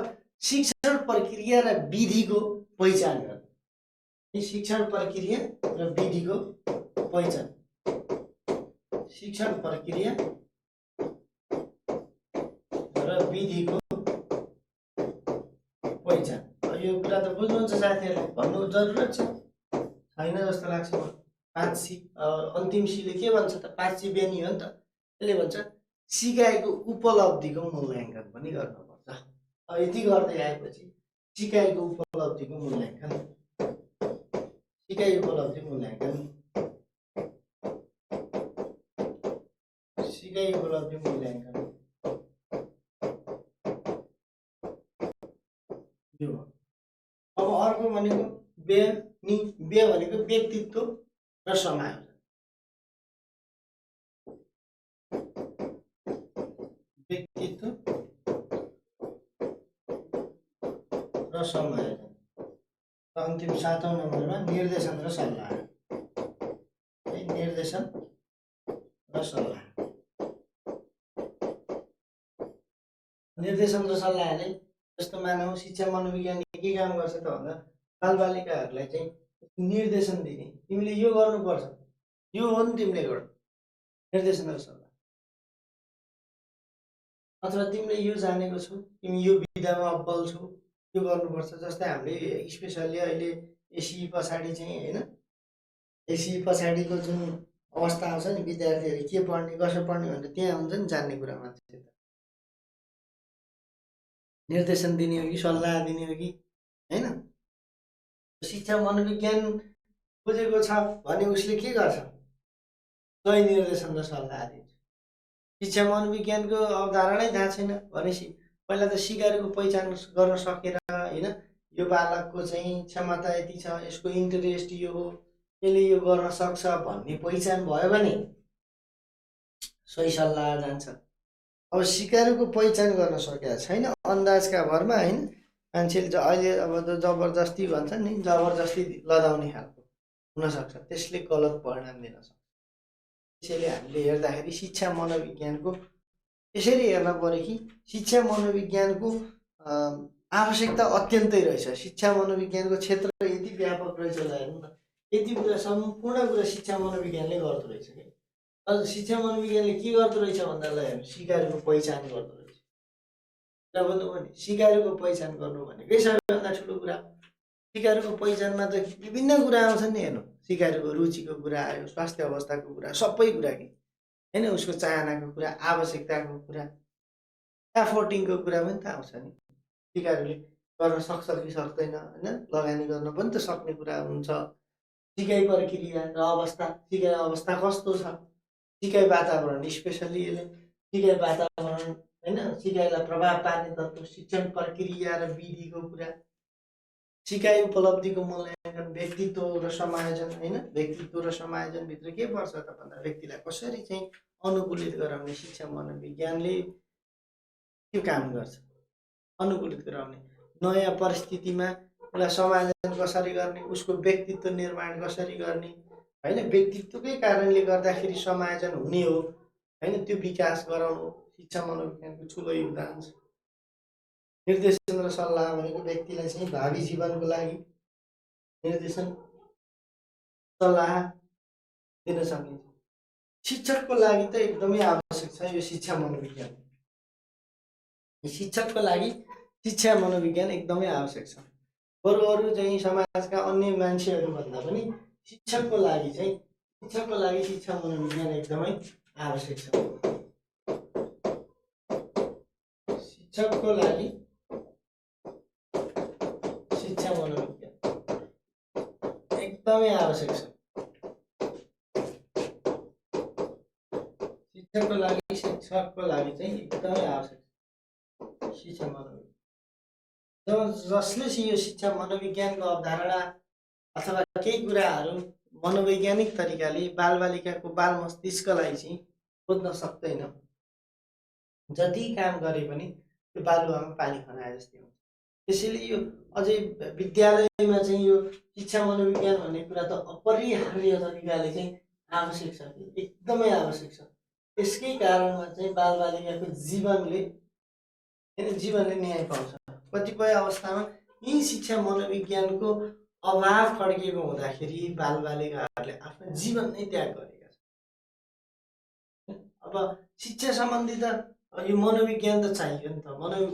शिक्षण प्रक्रिया र विधिको पहिचान गर्ने। शिक्षण प्रक्रिया र विधिको पहिचान, शिक्षण प्रक्रिया र विधिको पहिचान। यो कुरा त बुझ्नुहुन्छ साथीहरूले, भन्नु जरुरत छैन जस्तो लाग्छ मलाई। 5C अन्तिम सीले के भन्छ त, 5C बेनी हो नि त, त्यसले भन्छ सिकाइको उपलब्धिको मूल्याङ्कन पनि गर्नुपर्छ। अब यति गर्दै आएपछि सिकाइको उपलब्धिको मूल्याङ्कन, सिकाइ उपलब्धि मूल्याङ्कन, सिकाइ उपलब्धि मूल्याङ्कन यो। अब अर्को भनेको बे भनेको व्यक्तित्व र समायोजन, व्यक्तित्व र समायोजन। र अन्तिम 7औं नम्बरमा निर्देशन र सल्लाह, निर्देशन र सल्लाह। निर्देशन र सल्लाहले जस्तो मानौ शिक्षा मनोविज्ञानले के काम गर्छ त भन्दा बालबालिकाहरूलाई चाहिँ निर्देशन दिने, तिमीले यो गर्नुपर्छ, यो हो नि तिमीले गर्नु, निर्देशन र सल्लाह। अथवा तिमीले यो जानेको छौ, तिमी यो विधामा अब्बल छौ, यो गर्नुपर्छ। जस्तै हामीले स्पेसल्ली अहिले एसी पछाडि चाहिँ होइन, एसी पछाडिको जुन अवस्था आउँछ नि, विद्यार्थीहरू के पढ्ने कसो पढ्ने भनेर त्यहाँ हुन्छ नि जान्ने कुरा मान्छे। निर्देशन दिने हो कि सल्लाह दिने हो कि होइन। शिक्षा मनोविज्ञान बुझेको छ भने उसले के गर्छ, सही निर्देशन र सल्लाह दिन्छ। शिक्षा मनोविज्ञानको अवधारणै थाहा छैन भनेपछि पहिला त सिकारीको पहिचान गर्न सकेर होइन, यो बालकको चाहिँ क्षमता यति छ, यसको इन्टरेस्ट यो हो, यसले यो गर्न सक्छ भन्ने पहिचान भयो भने सही सल्लाह जान्छ। अब सिकारुको पहिचान गर्न सकेका छैन, अन्दाजका भरमा होइन, मान्छेले अहिले अब जबरजस्ती भन्छ नि, जबरजस्ती लदाउने खालको हुनसक्छ, त्यसले गलत परिणाम दिन सक्छ। त्यसैले हामीले हेर्दाखेरि शिक्षा मनोविज्ञानको यसरी हेर्न पर्यो कि शिक्षा मनोविज्ञानको आवश्यकता अत्यन्तै रहेछ। शिक्षा मनोविज्ञानको क्षेत्र यति व्यापक रहेछ, हेर्नु न, यति कुरा सम्पूर्ण कुरा शिक्षा मनोविज्ञानले गर्दो रहेछ कि। शिक्षा मनोविज्ञानले के गर्दो रहेछ भन्दा सिकारुको पहिचान गर्दो रहेछ। भन्नु भने सिकारुको पहिचान गर्नु भनेकै सबैभन्दा ठुलो कुरा। सिकारुको पहिचानमा त विभिन्न कुरा आउँछन् नि, हेर्नु, सिकारुको रुचिको कुरा आयो, स्वास्थ्य अवस्थाको कुरा, सबै कुरा कि होइन, उसको चाहनाको कुरा, आवश्यकताको कुरा, एफोर्टिङको कुरा पनि त आउँछ नि। सिकारुले गर्न सक्छ कि सक्दैन, होइन, लगानी गर्न पनि त सक्ने कुरा हुन्छ। सिकाइ प्रक्रिया र अवस्था, सिकाइ अवस्था कस्तो छ, सिकाइ वातावरण, स्पेसल्ली यसले सिकाइ वातावरण होइन, सिकाइलाई प्रभाव पार्ने तत्त्व, शिक्षण प्रक्रिया र विधिको कुरा, सिकाइ उपलब्धिको मूल्याङ्कन, व्यक्तित्व र समायोजन होइन, व्यक्तित्व र समायोजनभित्र के पर्छ त भन्दा व्यक्तिलाई कसरी चाहिँ अनुकूलित गराउने शिक्षा मनोविज्ञानले त्यो काम गर्छ। अनुकूलित गराउने, नयाँ परिस्थितिमा उसलाई समायोजन कसरी गर्ने, उसको व्यक्तित्व निर्माण कसरी गर्ने होइन, व्यक्तित्वकै कारणले गर्दाखेरि समायोजन हुने हो होइन, त्यो विकास गराउनु शिक्षा मनोविज्ञानको ठुलो योगदान छ। निर्देशन र सल्लाह भनेको व्यक्तिलाई चाहिँ भावी जीवनको लागि निर्देशन सल्लाह दिन सक्ने शिक्षकको लागि त एकदमै आवश्यक छ यो शिक्षा मनोविज्ञान। शिक्षकको लागि शिक्षा मनोविज्ञान एकदमै आवश्यक छ। बरु अरू चाहिँ समाजका अन्य मान्छेहरू भन्दा पनि शिक्षकको लागि शिक्षा मनोविज्ञान एकदमै आवश्यक छ। शिक्षकको लागि शिक्षा मनोविज्ञान एकदमै आवश्यक छ। शिक्षकको लागि चाहिँ एकदमै आवश्यक छ शिक्षा मनोविज्ञान। जसले यो शिक्षा मनोविज्ञानको अवधारणा अथवा केही कुराहरू मनोवैज्ञानिक तरिकाले बालबालिकाको बाल मस्तिष्कलाई चाहिँ बुझ्न सक्दैन, जति काम गरे पनि त्यो बालुवामा पानी खनाए जस्तै हुन्छ। त्यसैले यो अझै विद्यालयमा चाहिँ यो शिक्षा मनोविज्ञान भन्ने कुरा त अपरिहार्य तरिकाले चाहिँ आवश्यक छ, एकदमै आवश्यक छ। यसकै कारणमा चाहिँ बालबालिकाको जीवनले न्याय पाउँछ। कतिपय अवस्थामा यी शिक्षा मनोविज्ञानको अभाव खड्किएको हुँदाखेरि बालबालिकाहरूले आफ्नो जीवन नै त्याग गरेका छन्। अब शिक्षा सम्बन्धी त यो मनोविज्ञान त चाहियो नि त,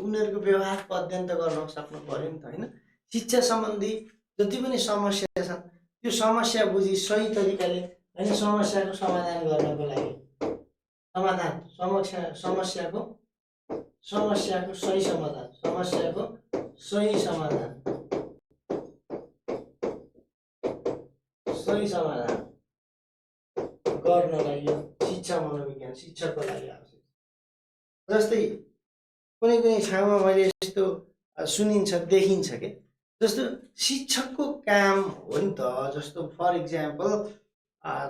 उनीहरूको व्यवहारको अध्ययन त गर्न सक्नु पर्यो नि त होइन। शिक्षा सम्बन्धी जति पनि समस्या छन् त्यो समस्या बुझी सही तरिकाले होइन, समस्याको समाधान गर्नको लागि समस्याको सही समाधान गर्नलाई यो शिक्षा मनोविज्ञान शिक्षकको लागि आवश्यक। जस्तै कुनै ठाउँमा मैले यस्तो सुनिन्छ देखिन्छ कि जस्तो शिक्षकको काम हो नि त, जस्तो फर इक्जाम्पल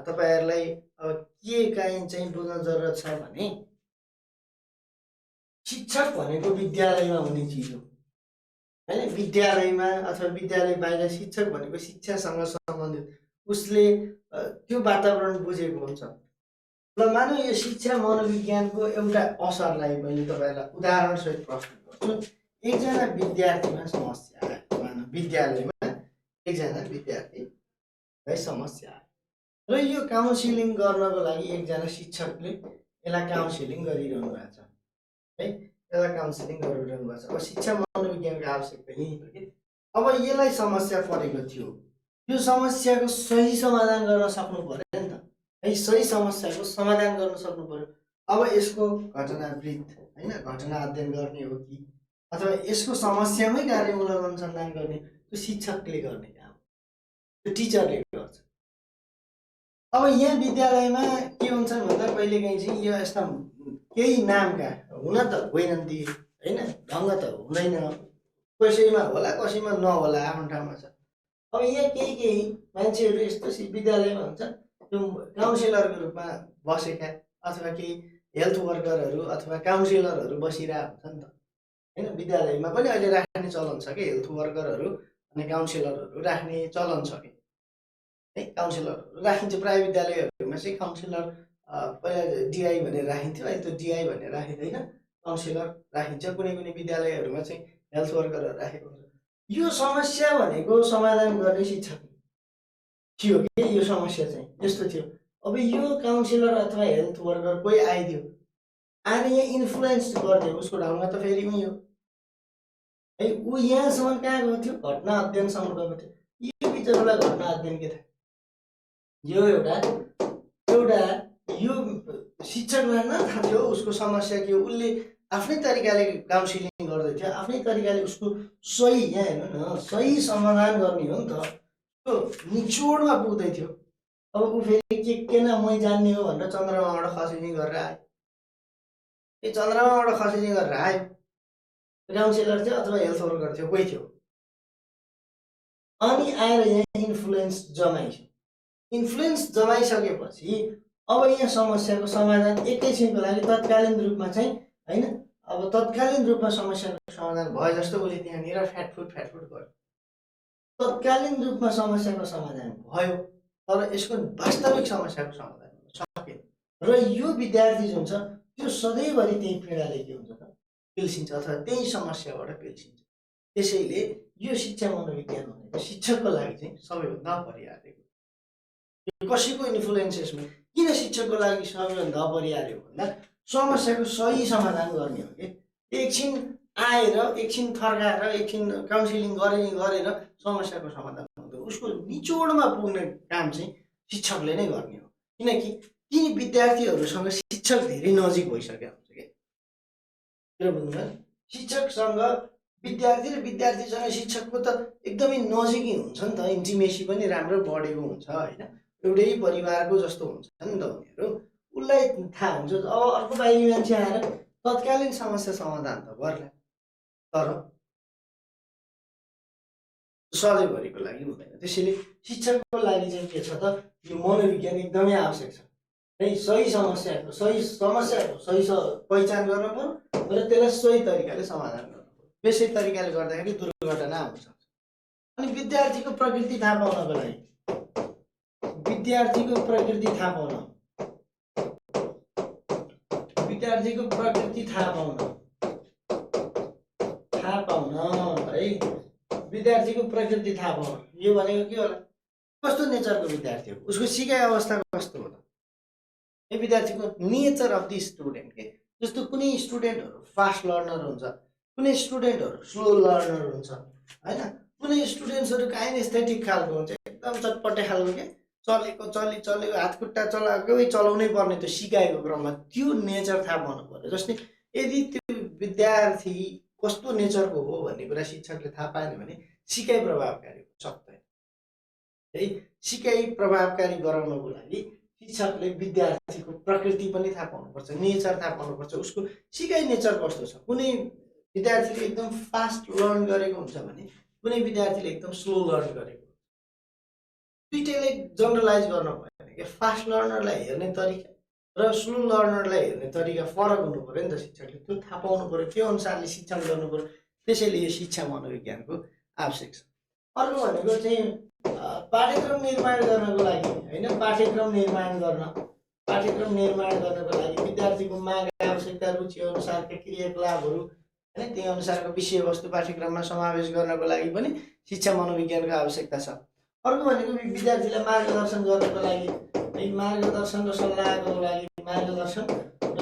तपाईहरुलाई के चाहिँ बुझ्न जरुरत छ भने शिक्षक भनेको विद्यालयमा हुने चिज हो हैन। विद्यालयमा अथवा विद्यालय बाहिर शिक्षक भनेको शिक्षासँग सम्बन्धित उसले त्यो वातावरण बुझेको हुन्छ। ल मानौ यो शिक्षा मनोविज्ञानको एउटा असरलाई मैले तपाईहरुलाई उदाहरण सहित प्रस्तुत गर्छु। एकजना विद्यार्थीमा समस्या आयो, मानौ विद्यालयमा एकजना विद्यार्थीलाई समस्या आयो र यो काउन्सिलिङ गर्नको लागि एकजना शिक्षकले यसलाई काउन्सिलिङ गरिरहनु भएको छ है, यसलाई काउन्सिलिङ गरिरहनु भएको छ। अब शिक्षा मनोविज्ञानको आवश्यकता यही हो कि अब यसलाई समस्या परेको थियो, यो समस्याको सही समाधान गर्न सक्नु पर्यो नि त है, सही समस्याको समाधान गर्न सक्नु पर्यो। अब यसको घटनावृत्त हैन, घटना अध्ययन गर्ने हो कि अथवा यसको समस्यामै कार्यमूलक अनुसन्धान गर्ने, त्यो शिक्षकले गर्ने काम, त्यो टिचरले गर्छ। अब यहाँ विद्यालयमा के हुन्छ भन्दा कहिलेकाहीँ चाहिँ यो यस्ता केही नामका हुन त होइनन् ती हैन, ढङ्ग त हुँदैन, कसैमा होला कसैमा नहोला आफ्नो ठाउँमा छ। अब यहाँ केही मान्छेहरू यस्तो विद्यालयमा हुन्छ त्यो काउन्सिलरको रूपमा बसेका अथवा केही हेल्थ वर्करहरू अथवा काउन्सिलरहरू बसिरहेको हुन्छ नि त होइन। विद्यालयमा पनि अहिले राख्ने चलन छ कि हेल्थ वर्करहरू अनि काउन्सिलरहरू राख्ने चलन छ कि है। काउन्सिलरहरू राखिन्छ प्राय विद्यालयहरूमा चाहिँ काउन्सिलर पहिला डिआई भनेर राखिन्थ्यो, अहिले त्यो डिआई भनेर राखिँदैन, काउन्सिलर राखिन्छ। कुनै कुनै विद्यालयहरूमा चाहिँ हेल्थ वर्करहरू राखेको हुन्छ। यो समस्या भनेको समाधान गर्ने शिक्षक थियो कि यो समस्या चाहिँ यस्तो थियो। अब यो काउन्सिलर अथवा हेल्थ वर्कर कोही आइदियो आएर यहाँ इन्फ्लुएन्स गरिदियो उसको ढङ्ग त फेरि उही हो है। ऊ यहाँसम्म कहाँ गएको थियो, घटना अध्ययनसम्म गएको थियो। यो बिचरालाई घटना अध्ययन के थाहा, यो एउटा यो शिक्षकलाई न थाहा थियो उसको समस्या के हो। उसले आफ्नै तरिकाले काउन्सिलिङ गर्दै थियो, आफ्नै तरिकाले उसको सही, यहाँ हेर्नु न, सही समाधान गर्ने हो नि त, त्यो निचोडमा पुग्दै थियो। अब ऊ फेरि के न मै जान्ने हो भनेर चन्द्रमाबाट खसिलिङ गरेर आयो। ए चन्द्रमाबाट खसिलिङ गरेर आयो, काउन्सिलर थियो अथवा हेल्थ वर्कर थियो, कोही थियो। अनि आएर यहाँ इन्फ्लुएन्स जमाइसक्यो। इन्फ्लुएन्स जमाइसकेपछि अब यहाँ समस्याको समाधान एकैछिनको लागि तत्कालीन रूपमा चाहिँ होइन, अब तत्कालीन रूपमा समस्याको समाधान भयो जस्तो उसले त्यहाँनिर फ्याटफुट गर्यो। तत्कालीन रूपमा समस्याको समाधान भयो तर यसको वास्तविक समस्याको समाधान हुन सकेन। र यो विद्यार्थी जुन छ त्यो सधैँभरि त्यही पीडाले के हुन्छ त पिल्सिन्छ अथवा त्यही समस्याबाट पिल्सिन्छ। त्यसैले यो शिक्षा मनोविज्ञान भनेको शिक्षकको लागि चाहिँ सबैभन्दा अपरिहार्य हो। कसैको इन्फ्लुएन्सेसमा किन शिक्षकको लागि सबैभन्दा अपरिहार्य भन्दा समस्याको सही समाधान गर्ने हो कि। एकछिन आएर एकछिन थर्काएर एकछिन काउन्सिलिङ गरेर समस्याको समाधान हुँदैन, उसको निचोडमा पुग्ने काम चाहिँ शिक्षकले नै गर्ने हो। किनकि ती विद्यार्थीहरूसँग शिक्षक धेरै नजिक भइसकेका हुन्छ क्या बुझ्नुभयो। शिक्षकसँग विद्यार्थी र विद्यार्थीसँग शिक्षकको त एकदमै नजिकै हुन्छ नि त, इन्टिमेसी पनि राम्रो बढेको हुन्छ होइन। एउटै परिवारको जस्तो हुन्छ नि त उनीहरू, उसलाई थाहा हुन्छ। अब अर्को बाहिरी मान्छे आएर तत्कालीन समस्या समाधान त गर्ला तर सधैँभरिको लागि हुँदैन। त्यसैले शिक्षकको लागि चाहिँ के छ त, यो मनोविज्ञान एकदमै आवश्यक छ है। सही समस्याको सही पहिचान गर्नु पर्यो र त्यसलाई सही तरिकाले समाधान गर्नु पर्यो। त्यसै तरिकाले गर्दाखेरि दुर्घटना हुन्छ। अनि विद्यार्थीको प्रकृति थाहा पाउनको लागि विद्यार्थीको प्रकृति थाहा पाउन है, विद्यार्थीको प्रकृति थाहा पाउन यो भनेको के होला, कस्तो नेचरको विद्यार्थी हो, उसको सिकाइ अवस्था कस्तो हो त, यो विद्यार्थीको नेचर अफ द स्टुडेन्ट के। जस्तो कुनै स्टुडेन्टहरू फास्ट लर्नर हुन्छ, कुनै स्टुडेन्टहरू स्लो लर्नर हुन्छ होइन। कुनै स्टुडेन्ट्सहरू काइनेस्थेटिक खालको हुन्छ, एकदम चटपटे खालको के, चलेको हात खुट्टा चलाएकै चलाउनै पर्ने त्यो सिकाएको क्रममा, त्यो नेचर थाहा पाउनु पर्यो। जस्तै यदि त्यो विद्यार्थी कस्तो नेचरको हो भन्ने कुरा शिक्षकले थाहा पाएन भने सिकाइ प्रभावकारी हुन सक्दैन है। सिकाइ प्रभावकारी गराउनको लागि शिक्षकले विद्यार्थीको प्रकृति पनि थाहा पाउनुपर्छ, नेचर थाहा पाउनुपर्छ, उसको सिकाइ नेचर कस्तो छ। कुनै विद्यार्थीले एकदम फास्ट लर्न गरेको हुन्छ भने कुनै विद्यार्थीले एकदम स्लो लर्न गरेको, दुईटैलाई जनरलाइज गर्न भएन कि। फास्ट लर्नरलाई हेर्ने तरिका र स्लो लर्नरलाई हेर्ने तरिका फरक हुनु पऱ्यो नि त। शिक्षकले त्यो थाहा पाउनु पऱ्यो, त्यो अनुसारले शिक्षण गर्नु पऱ्यो। त्यसैले यो शिक्षा मनोविज्ञानको आवश्यक छ। अर्को भनेको चाहिँ पाठ्यक्रम निर्माण गर्नको लागि होइन, पाठ्यक्रम निर्माण गर्नको लागि विद्यार्थीको माग आवश्यकता रुचि अनुसारका क्रियाकलापहरू होइन, त्यही अनुसारको विषयवस्तु पाठ्यक्रममा समावेश गर्नको लागि पनि शिक्षा मनोविज्ञानको आवश्यकता छ। अर्को भनेको विद्यार्थीलाई मार्गदर्शन गर्नको लागि है, मार्गदर्शन र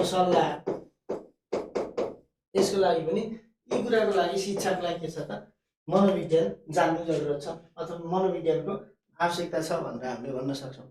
सल्लाह यसको लागि पनि यी कुराको लागि शिक्षकलाई के छ त मनोविज्ञान जान्नु जरुरत छ अथवा मनोविज्ञानको आवश्यकता छ भनेर हामीले भन्न सक्छौँ।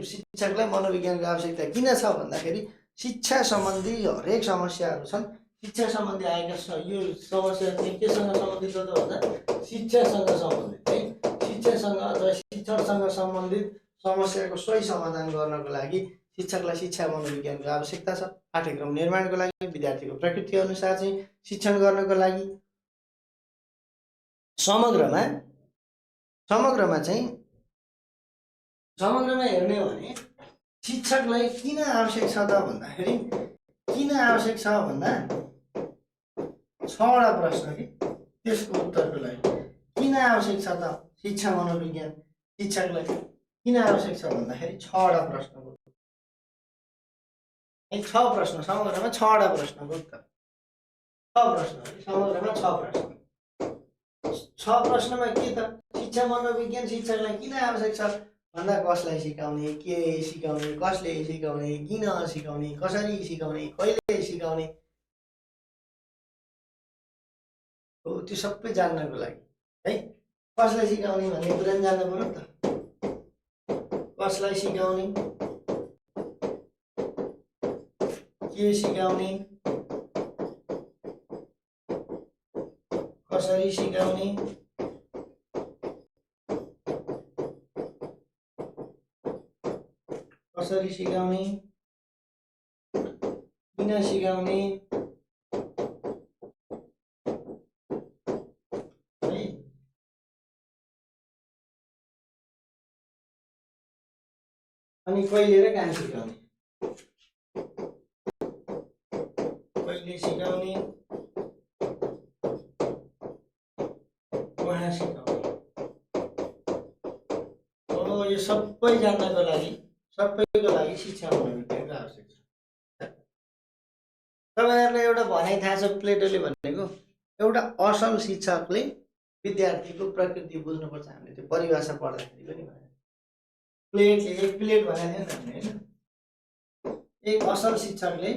शिक्षकलाई मनोविज्ञानको आवश्यकता किन छ भन्दाखेरि शिक्षा सम्बन्धी हरेक समस्याहरू छन्। शिक्षा सम्बन्धी आएका यो समस्या चाहिँ केसँग सम्बन्धित हो त भन्दा शिक्षासँग सम्बन्धित है। शिक्षासँग अथवा शिक्षणसँग सम्बन्धित समस्याको सही समाधान गर्नको लागि शिक्षकलाई शिक्षा मनोविज्ञानको आवश्यकता छ। पाठ्यक्रम निर्माणको लागि, विद्यार्थीको प्रकृति अनुसार चाहिँ शिक्षण गर्नको लागि समग्रमा चाहिँ समग्रमा हेर्ने हो भने शिक्षकलाई किन आवश्यक छ त भन्दाखेरि किन आवश्यक छ भन्दा 6वटा प्रश्न कि त्यसको उत्तरको लागि किन आवश्यक छ त शिक्षा मनोविज्ञान शिक्षकलाई किन आवश्यक छ भन्दाखेरि 6वटा प्रश्नको 6 प्रश्न समग्रमा 6वटा प्रश्नको उत्तर 6 प्रश्न समग्रमा 6 प्रश्न 6 प्रश्नमा के त शिक्षा मनोविज्ञान शिक्षकलाई किन आवश्यक छ भन्दा कसलाई सिकाउने के सिकाउने कसले सिकाउने किन सिकाउने कसरी सिकाउने कहिले सिकाउने हो त्यो सबै जान्नको लागि है कसलाई सिकाउने भन्ने कुरा जान्नु पर्यो नि त कसलाई सिकाउने के सिकाउने कसरी सिकाउने कसरी सिकाउने किन सिकाउने है अनि कहिले र कहाँ सिकाउने कहिले सिकाउने कहाँ सिकाउने हो यो सबै जान्नको लागि सबैको लागि शिक्षा मनोविज्ञानको आवश्यक छ तपाईँहरूलाई एउटा भनाइ थाहा छ प्लेटोले भनेको एउटा असल शिक्षकले विद्यार्थीको प्रकृति बुझ्नुपर्छ हामीले त्यो परिभाषा पढ्दाखेरि पनि भने प्लेटले एक प्लेट भनेको थिएन हामीले हैन एक असल शिक्षकले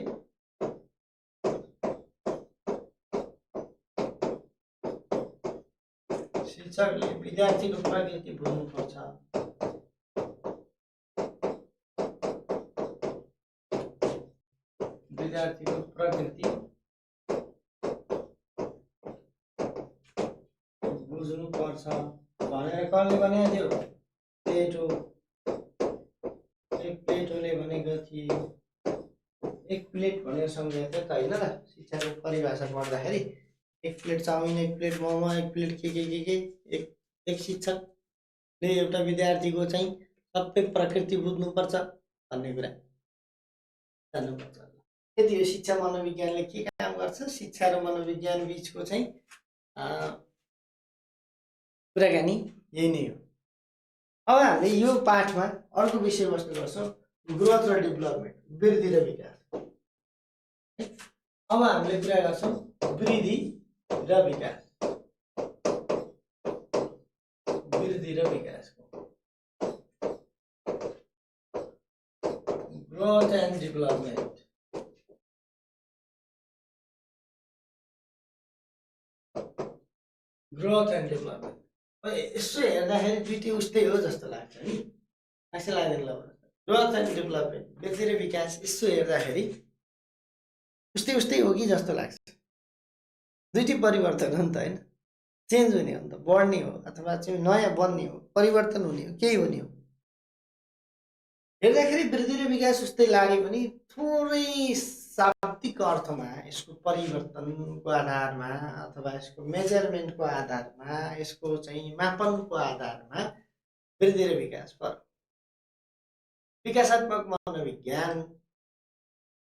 विद्यार्थीको प्रकृति बुझ्नुपर्छ विद्यार्थीको प्रकृति बुझ्नुपर्छ भनेर कसले भनेको थियो प्लेटो प्लेटोले भनेको थियो एक प्लेट भनेर सम्झेको थियो त होइन र शिक्षाको परिभाषा पढ्दाखेरि एक प्लेट चाउमिन एक प्लेट मोमो एक प्लेट के एक शिक्षकले एउटा विद्यार्थीको चाहिँ सबै प्रकृति बुझ्नुपर्छ भन्ने कुरा जान्नुपर्छ यदि यो शिक्षा मनोविज्ञानले के काम गर्छ शिक्षा र मनोविज्ञान बीचको चाहिँ कुराकानी यही नै हो अब हामीले यो पाठमा अर्को विषयवस्तु गर्छौँ ग्रोथ र डेभलपमेन्ट वृद्धि र विकास अब हामीले कुरा गर्छौँ वृद्धि र विकास वृद्धि र विकासको growth and development growth and development यसो हेर्दाखेरि दुईटै उस्तै हो जस्तो लाग्छ नि लाग्छ लाग्दैन ल ग्रोथ एन्ड डेभलपमेन्ट वृद्धि र विकास यसो हेर्दाखेरि उस्तै हो कि जस्तो लाग्छ दुईटै परिवर्तन हो नि त होइन चेन्ज हुने हो नि त बढ्ने हो अथवा चाहिँ नयाँ बन्ने हो परिवर्तन हुने हो केही हुने हो हेर्दाखेरि वृद्धि र विकास उस्तै लागे पनि थोरै शाब्दिक अर्थमा यसको परिवर्तनको आधारमा अथवा यसको मेजरमेन्टको आधारमा यसको चाहिँ मापनको आधारमा वृद्धि र विकास फरक विकासात्मक मनोविज्ञान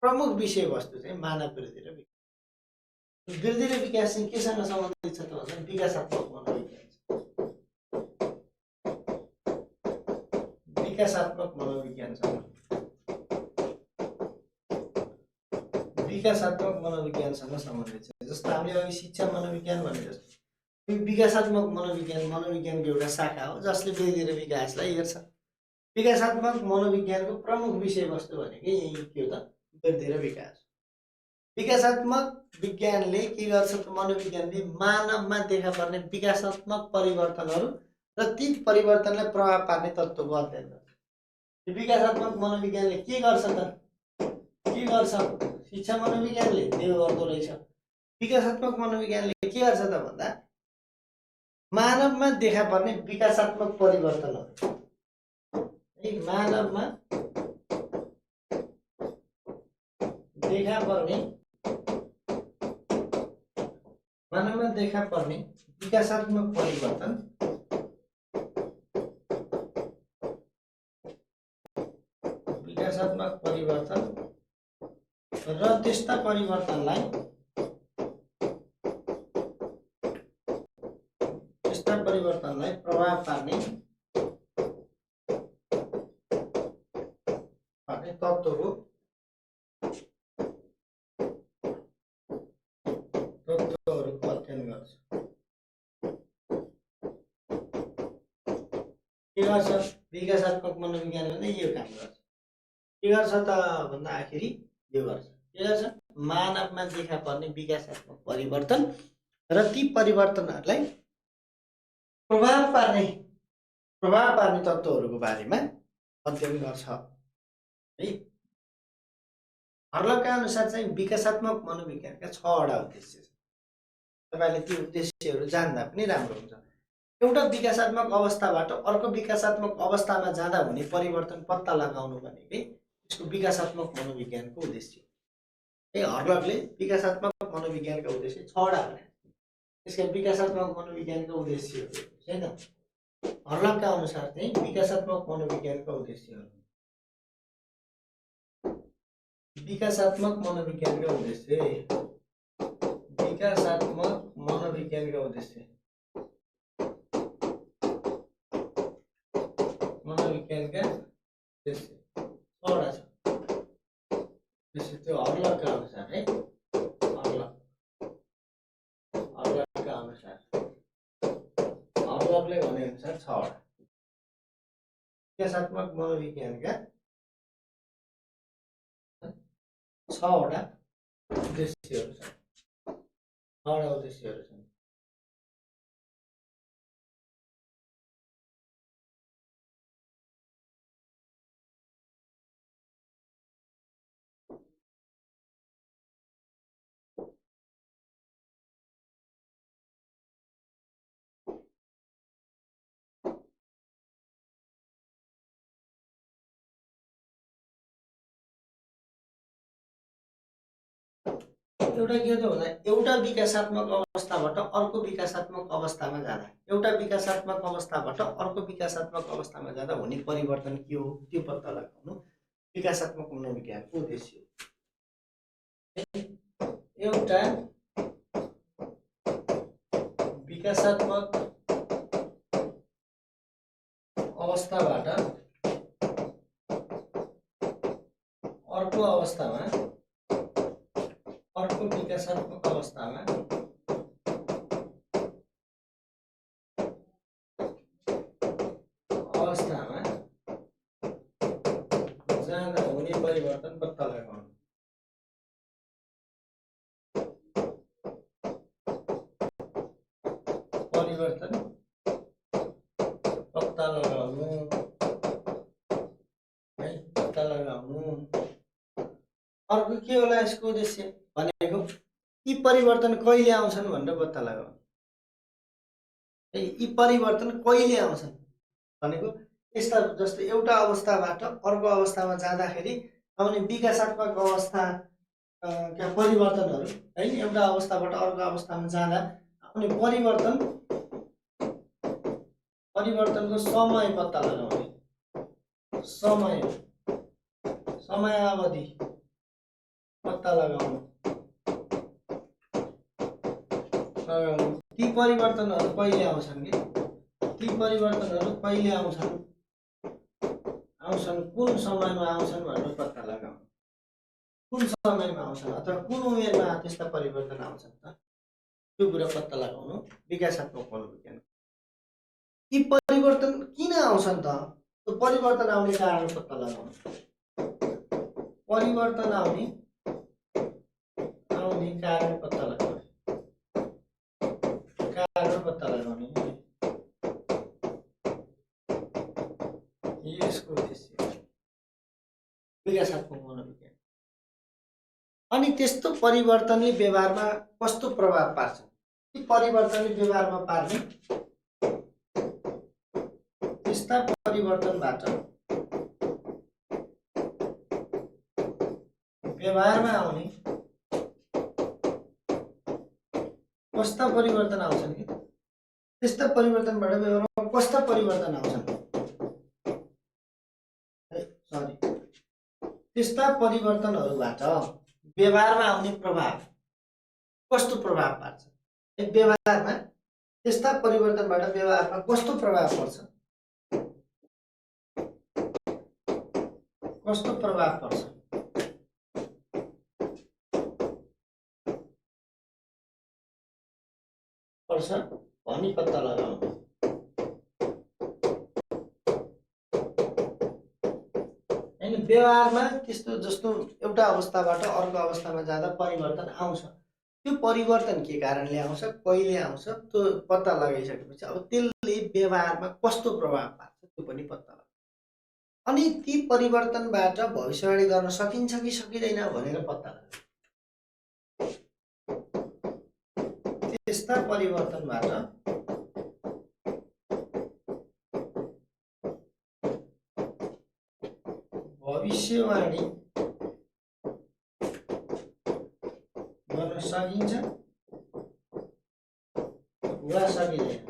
प्रमुख विषयवस्तु चाहिँ मानव वृद्धि र विकास वृद्धि र विकास चाहिँ केसँग सम्बन्धित छ त भन्दा विकासात्मक मनोविज्ञान विकासात्मक मनोविज्ञानसँग विकासात्मक मनोविज्ञानसँग सम्बन्धित छ जस्तो हामीले अघि शिक्षा मनोविज्ञान भने जस्तो विकासात्मक मनोविज्ञानको एउटा शाखा हो जसले वृद्धि र विकासलाई हेर्छ विकासात्मक मनोविज्ञानको प्रमुख विषयवस्तु भनेकै यही के हो त वृद्धि र विकास विकासात्मक विज्ञानले के गर्छ त मनोविज्ञानले मानवमा देखा पर्ने विकासात्मक परिवर्तनहरू र ती परिवर्तनलाई प्रभाव पार्ने तत्त्वको अध्ययन गर्छ विकासात्मक मनोविज्ञानले के गर्छ शिक्षा मनोविज्ञानले त्यो गर्दो रहेछ विकासात्मक मनोविज्ञानले के गर्छ त भन्दा मानवमा देखा पर्ने विकासात्मक परिवर्तनहरू मानवमा देखा पर्ने विकासात्मक परिवर्तन र त्यस्ता परिवर्तनलाई प्रभाव पार्ने तत्त्वको अध्ययन गर्छ। के गर्छ विकासात्मक मनोविज्ञानले यो काम गर्छ। के गर्छ त भन्दाखेरि यो गर्छ के गर्छ मानवमा देखा पर्ने विकासात्मक परिवर्तन र ती परिवर्तनहरूलाई प्रभाव पार्ने तत्त्वहरूको बारेमा अध्ययन गर्छ है। हर्लकका अनुसार चाहिँ विकासात्मक मनोविज्ञानका 6वटा उद्देश्य छन्। तपाईले ती उद्देश्यहरू जान्दा पनि राम्रो हुन्छ। एउटा विकासात्मक अवस्थाबाट अर्को विकासात्मक अवस्थामा जाँदा हुने परिवर्तन पत्ता लगाउनु भनेकै यसको विकासात्मक मनोविज्ञानको उद्देश्य हो। हर्लकले विकासात्मक मनोविज्ञानका उद्देश्य 6वटा भने यसका विकासात्मक मनोविज्ञानका उद्देश्यहरू छैन। हर्लकका अनुसार चाहिँ विकासात्मक मनोविज्ञानका उद्देश्यहरू विकासात्मक मनोविज्ञानका उद्देश्य छवटा छ। त्यो हर्लकका अनुसार है हर्लकका अनुसार हर्लकले भने अनुसार 6वटा विकासात्मक मनोविज्ञानका 6वटा उद्देश्यहरू छन्। 6वटा उद्देश्यहरू छन्। एउटा के त भन्दा एउटा विकासात्मक अवस्थाबाट अर्को विकासात्मक अवस्थामा जाँदा हुने परिवर्तन के हो त्यो पत्ता लगाउनु विकासात्मक मनोविज्ञानको उद्देश्य हो। एउटा विकासात्मक अवस्थाबाट अर्को अवस्थामा विकासात्मक अवस्थामा जाँदा हुने परिवर्तन पत्ता लगाउनु। अर्को के होला यसको उद्देश्य भनेको यी परिवर्तन कहिले आउँछन् भनेर पत्ता लगाउनु। यी परिवर्तन कहिले आउँछन् भनेको यस्ता जस्तो एउटा अवस्थाबाट अर्को अवस्थामा जाँदाखेरि आउने विकासात्मक अवस्था का परिवर्तनहरू है एउटा अवस्थाबाट अर्को अवस्थामा जाँदा आउने परिवर्तनको समय पत्ता लगाउने समयावधि पत्ता लगाउनु। ती परिवर्तनहरू कहिले आउँछन् कि कुन समयमा आउँछन् भनेर पत्ता लगाउनु। कुन समयमा आउँछन् अथवा कुन उमेरमा त्यस्ता परिवर्तन आउँछन् त त्यो कुरा पत्ता लगाउनु विकासात्मक मनोविज्ञान। यी परिवर्तन किन आउँछन् त त्यो परिवर्तन आउने कारण पत्ता लगाउनु। परिवर्तन आउने कारण पत्ता लगाउने यसको उद्देश्य विकासात्मक मनोविज्ञान। अनि त्यस्तो परिवर्तनले व्यवहारमा कस्तो प्रभाव पार्छ ती परिवर्तनले व्यवहारमा पार्ने त्यस्ता परिवर्तनबाट व्यवहारमा आउने कस्ता परिवर्तन आउँछन् कि त्यस्ता परिवर्तनबाट व्यवहारमा कस्ता परिवर्तन आउँछन् सरी त्यस्ता परिवर्तनहरूबाट व्यवहारमा आउने प्रभाव कस्तो प्रभाव पार्छ व्यवहारमा त्यस्ता परिवर्तनबाट व्यवहारमा कस्तो प्रभाव पर्छ कस्तो प्रभाव पर्छ भनी पत्ता लगाउनु हैन व्यवहारमा त्यस्तो जस्तो एउटा अवस्थाबाट अर्को अवस्थामा जाँदा परिवर्तन आउँछ त्यो परिवर्तन के कारणले आउँछ कहिले आउँछ त्यो पत्ता लगाइसकेपछि अब त्यसले व्यवहारमा कस्तो प्रभाव पार्छ त्यो पनि पत्ता लगाउनु अनि ती परिवर्तनबाट भविष्यवाणी गर्न सकिन्छ कि सकिँदैन भनेर पत्ता लगाउनु त्यस्ता परिवर्तनबाट भविष्यवाणी गर्न सकिन्छ वा सकिँदैन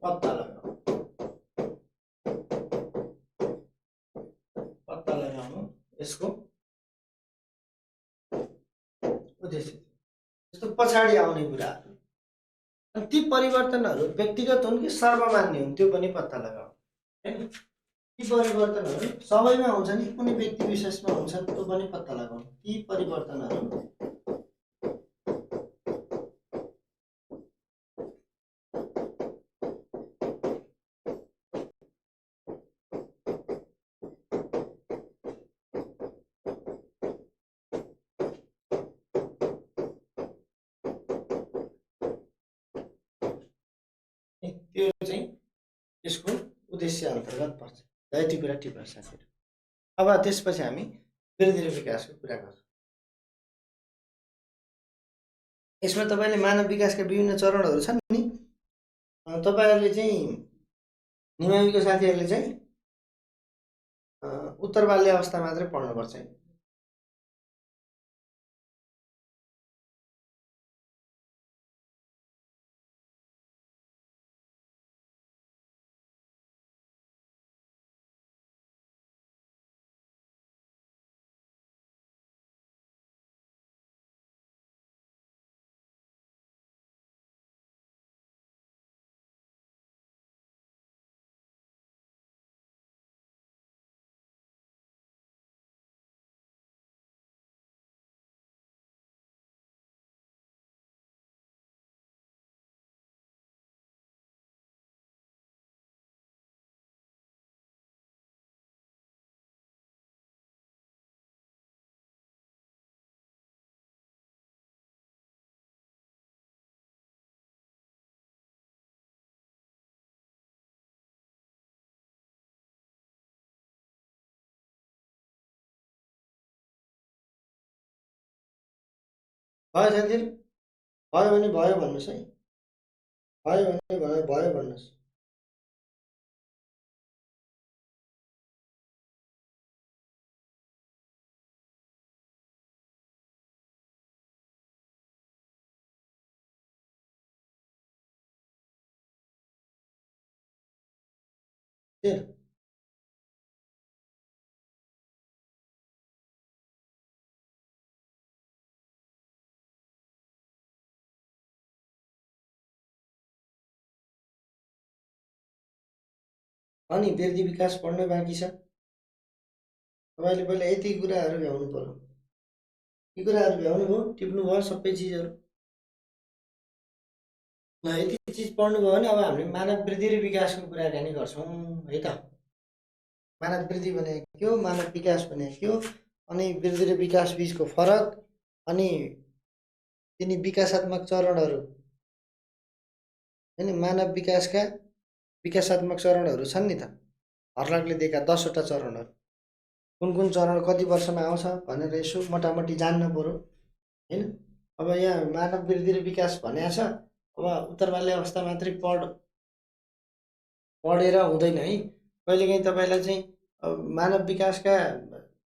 पत्ता लगाउनु यसको उद्देश्य जस्तो पछाडि आउने कुराहरू अनि ती परिवर्तनहरू व्यक्तिगत हुन् कि सर्वमान्य हुन् त्यो पनि पत्ता लगाउनु हैन ती परिवर्तनहरू सबैमा हुन्छन् कि कुनै व्यक्ति विशेषमा हुन्छन् त्यो पनि पत्ता लगाउनु ती परिवर्तनहरू त्यो चाहिँ यसको उद्देश्य अन्तर्गत पर्छ यति कुरा टिप्न साथीहरू अब त्यसपछि हामी वृद्धि र विकासको कुरा गर्छौँ यसमा तपाईँले मानव विकासका विभिन्न चरणहरू छन् नि तपाईँहरूले चाहिँ निमाविको साथीहरूले चाहिँ उत्तर बाल्य अवस्था मात्रै पढ्नुपर्छ भयो साथीहरू भयो भने भयो भन्नुहोस् है भयो भने भयो भन्नुहोस् अनि वृद्धि विकास पढ्न बाँकी छ तपाईँले पहिला यति कुराहरू भ्याउनु पर्यो यी कुराहरू भ्याउनु भयो टिप्नु भयो सबै चिजहरू यति चिज पढ्नुभयो भने अब हामीले मानव वृद्धि र विकासको कुराकानी गर्छौँ है त मानव वृद्धि भनेको के हो मानव विकास भनेको के हो अनि वृद्धि र विकास बीचको फरक अनि तिनी विकासात्मक चरणहरू हैन मानव विकासका विकासात्मक चरणहरू छन् नि त हर्लकले दिएका 10वटा चरणहरू कुन कुन चरण कति वर्षमा आउँछ भनेर यसो मोटामोटी जान्न पर्यो हैन अब यहाँ मानव वृद्धि र विकास भनेको छ अब उत्तर बाल्य अवस्था मात्रै पढेर हुँदैन है कहिलेकाहीँ तपाईँलाई चाहिँ मानव विकासका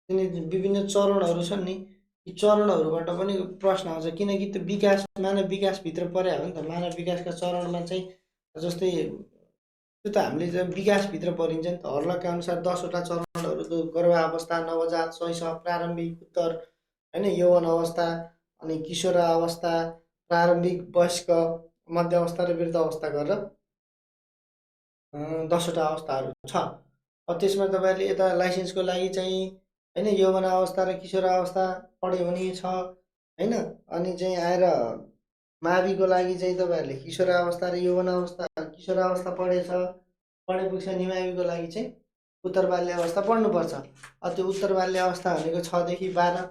विभिन्न चरणहरू छन् नि यी चरणहरूबाट पनि प्रश्न आउँछ, किनकि त्यो विकास मानव विकासभित्र परे हो नि त। मानव विकासका चरणमा चाहिँ जस्तै त्यो त हामीले चाहिँ विकासभित्र परिन्छ नि त। हर्लकका अनुसार 10वटा चरणहरू, जो गर्भावस्था, नवजात, शैशव, प्रारम्भिक उत्तर, होइन, यौवन अवस्था, अनि किशोरावस्था, प्रारम्भिक वयस्क, मध्य अवस्था र वृद्ध अवस्था गरेर 10वटा अवस्थाहरू छ। अब त्यसमा तपाईँहरूले यता लाइसेन्सको लागि चाहिँ होइन यौवन अवस्था र किशोरावस्था पढ्यो भने छ, होइन। अनि चाहिँ आएर माविको लागि चाहिँ तपाईँहरूले किशोरावस्था र यौवन अवस्था, किशोरावस्था पढेपछि अनि माविको लागि चाहिँ उत्तर बाल्य अवस्था पढ्नुपर्छ। त्यो उत्तर बाल्य अवस्था भनेको 6 देखि 12,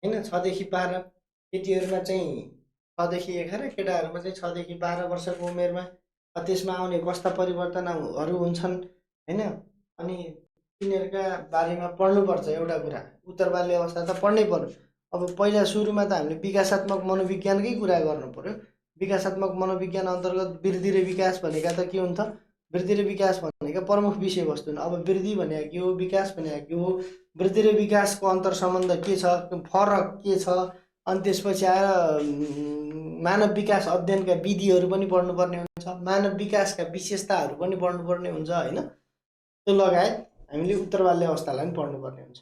होइन, 6 देखि 12। केटीहरूमा चाहिँ 6 देखि 11, केटाहरूमा चाहिँ 6 देखि 12 वर्षको उमेरमा। त्यसमा आउने कस्ता परिवर्तनहरू हुन्छन्, होइन, अनि तिनीहरूका बारेमा पढ्नुपर्छ। एउटा कुरा, उत्तर बाल्य अवस्था त पढ्नै पर्यो। अब पहिला सुरुमा त हामीले विकासात्मक मनोविज्ञानकै कुरा गर्नु पर्यो। विकासात्मक मनोविज्ञान अन्तर्गत वृद्धि र विकास भनेका त के हुन्छ? वृद्धि र विकास भनेका प्रमुख विषयवस्तु हुन्। अब वृद्धि भनेको के हो, विकास भनेको के हो, वृद्धि र विकासको अन्तर सम्बन्ध के छ, फरक के छ, अनि त्यसपछि आएर मानव विकास अध्ययनका विधिहरू पनि पढ्नुपर्ने हुन्छ, मानव विकासका विशेषताहरू पनि पढ्नुपर्ने हुन्छ, होइन। त्यो लगायत हामीले उत्तर बाल्य अवस्थालाई पनि पढ्नुपर्ने हुन्छ।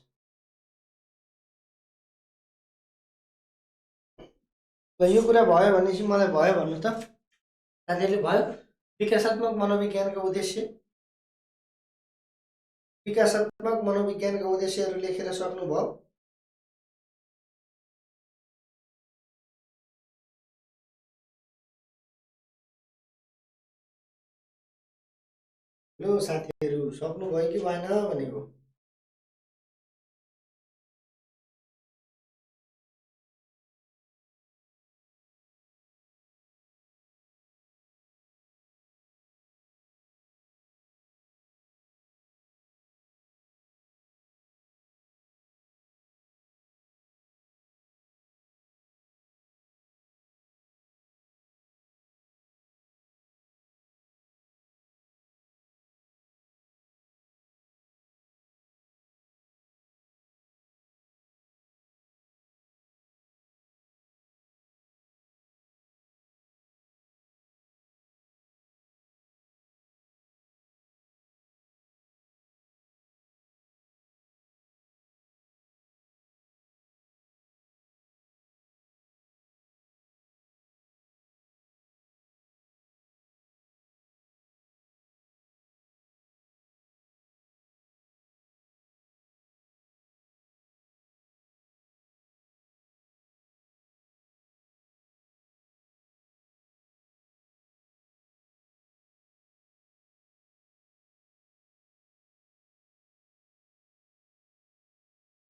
ल, यो कुरा भयो भनेपछि मलाई भयो भन्नु त साथीहरूले? भयो। विकासात्मक मनोविज्ञानका उद्देश्य, विकासात्मक मनोविज्ञानका उद्देश्यहरू लेखेर सक्नुभयो? लो साथीहरू, सक्नुभयो कि भएन भनेको?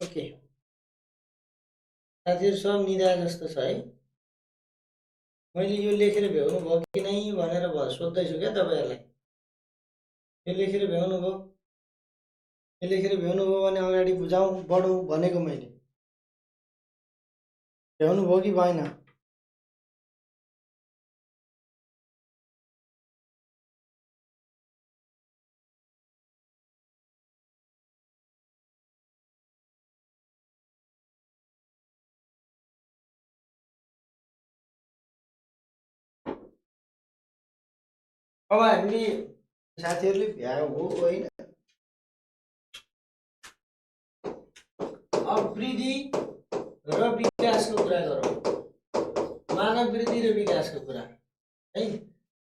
ओके साथीहरू, सब निदा जस्तो छ है। मैले यो लेखेर भ्याउनु भयो कि नै भनेर सोध्दैछु क्या तपाईँहरूलाई। यो लेखेर भ्याउनु भयो? यो लेखेर भ्याउनु भयो भने अगाडि बुझाउँ, बढौँ भनेको मैले। भ्याउनु भयो कि भएन? अब हामीले साथीहरूले भ्यायो हो होइन? अब वृद्धि र विकासको कुरा गरौँ। मानव वृद्धि र विकासको कुरा है।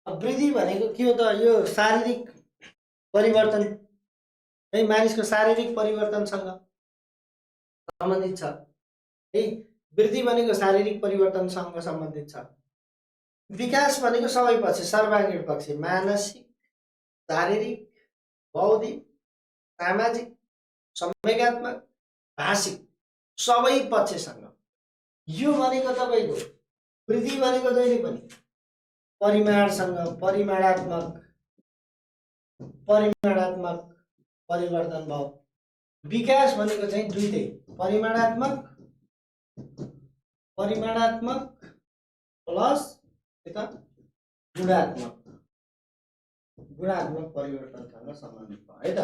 अब वृद्धि भनेको के हो त? यो शारीरिक परिवर्तन है, मानिसको शारीरिक परिवर्तनसँग सम्बन्धित छ है। वृद्धि भनेको शारीरिक परिवर्तनसँग सम्बन्धित छ। विकास भनेको सबै पक्ष, सर्वाङ्गीण पक्ष, मानसिक, शारीरिक, बौद्धिक, सामाजिक, संवेगात्मक, भाषिक, सबै पक्षसँग। यो भनेको तपाईँको वृद्धि भनेको जहिले पनि परिमाणसँग परिमाणात्मक परिवर्तन भयो। विकास भनेको चाहिँ दुईटै परिमाणात्मक प्लस गुणात्मक परिवर्तनसँग सम्बन्धित भयो है त।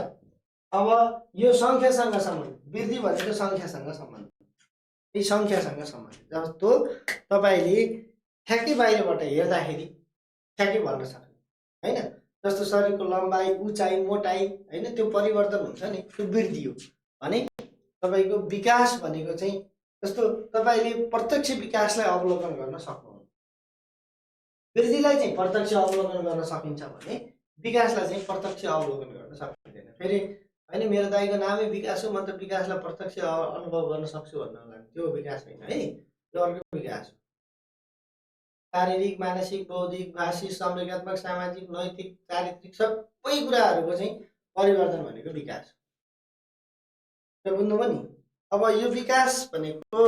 अब यो सङ्ख्यासँग सम्बन्धित, वृद्धि भनेको सङ्ख्यासँग सम्बन्धित। यी सङ्ख्यासँग सम्बन्धित। जस्तो तपाईँले ठ्याक्कै बाहिरबाट हेर्दाखेरि ठ्याक्कै भन्न सक्ने होइन। जस्तो शरीरको लम्बाइ, उचाइ, मोटाइ होइन, त्यो परिवर्तन हुन्छ नि, त्यो वृद्धि हो भने तपाईँको विकास भनेको चाहिँ जस्तो तपाईँले प्रत्यक्ष विकासलाई अवलोकन गर्न सक्नुहुन्छ। वृद्धिलाई चाहिँ प्रत्यक्ष अवलोकन गर्न सकिन्छ भने विकासलाई चाहिँ प्रत्यक्ष अवलोकन गर्न सकिँदैन। फेरि होइन मेरो दाइको नामै विकास हो, म त विकासलाई प्रत्यक्ष अनुभव गर्न सक्छु भन्नको लागि त्यो विकास होइन है, त्यो अर्को विकास हो। शारीरिक, मानसिक, बौद्धिक, भाषिक, संवेगात्मक, सामाजिक, नैतिक, चारित्रिक सबै कुराहरूको चाहिँ परिवर्तन भनेको विकास हो। बुझ्नुभयो नि। अब यो विकास भनेको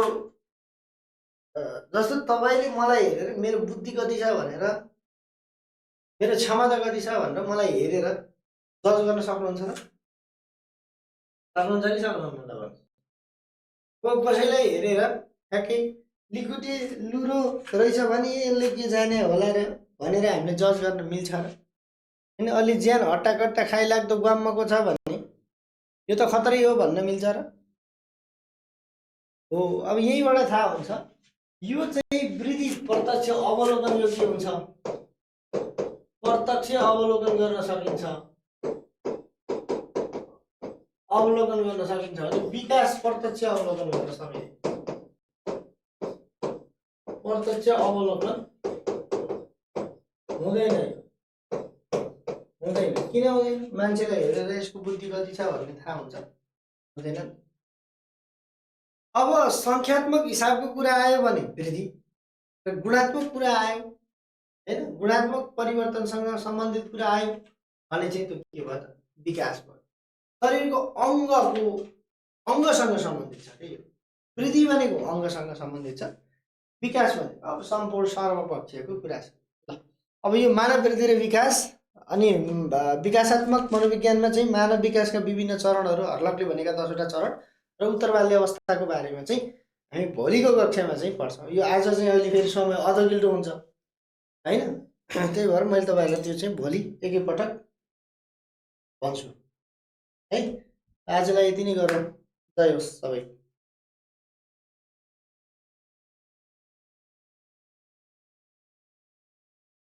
जस्तो तपाईँले मलाई हेरेर मेरो बुद्धि कति छ भनेर, मेरो क्षमता कति छ भनेर मलाई हेरेर जज गर्न सक्नुहुन्छ र? सक्नुहुन्छ कि सक्नुहुन्न तपाईँ? कसैलाई हेरेर ठ्याक्कै लिकुटी लुरो रहेछ भने यसले के जाने होला र भनेर हामीले जज गर्न मिल्छ र? अनि अलि ज्यान हट्टाकट्टा खाइलाग्दो गुम्मको छ भने यो त खतरै हो भन्न मिल्छ र? हो। अब यहीबाट थाहा हुन्छ यो चाहिँ वृद्धि प्रत्यक्ष अवलोकन योग्य हुन्छ, प्रत्यक्ष अवलोकन गर्न सकिन्छ, अवलोकन गर्न सकिन्छ भने विकास प्रत्यक्ष अवलोकन गर्न सकिन्छ। प्रत्यक्ष अवलोकन हुँदैन, हुँदैन। किन हुँदैन? मान्छेलाई हेरेर यसको बुद्धि कति छ भन्ने थाहा हुन्छ, हुँदैन। अब सङ्ख्यात्मक हिसाबको कुरा आयो भने वृद्धि र गुणात्मक कुरा आयो होइन, गुणात्मक परिवर्तनसँग सम्बन्धित कुरा आयो भने चाहिँ त्यो के भयो त? विकास भयो। शरीरको अङ्गसँग सम्बन्धित छ कि यो वृद्धि भनेको अङ्गसँग सम्बन्धित छ, विकास भनेको अब सम्पूर्ण सर्वपक्षीयको कुरा छ। अब यो मानव वृद्धि र विकास अनि विकासात्मक मनोविज्ञानमा चाहिँ मानव विकासका विभिन्न चरणहरू, हर्लकले भनेका 10वटा चरण र उत्तर बाल्य अवस्थाको बारेमा चाहिँ हामी भोलिको कक्षामा चाहिँ पढ्छौँ। यो आज चाहिँ अहिले फेरि समय अधगिल्दो हुन्छ होइन, त्यही भएर मैले तपाईँहरूलाई त्यो चाहिँ भोलि एकैपटक भन्छु है। आजलाई यति नै गरौँ। जय होस् सबै।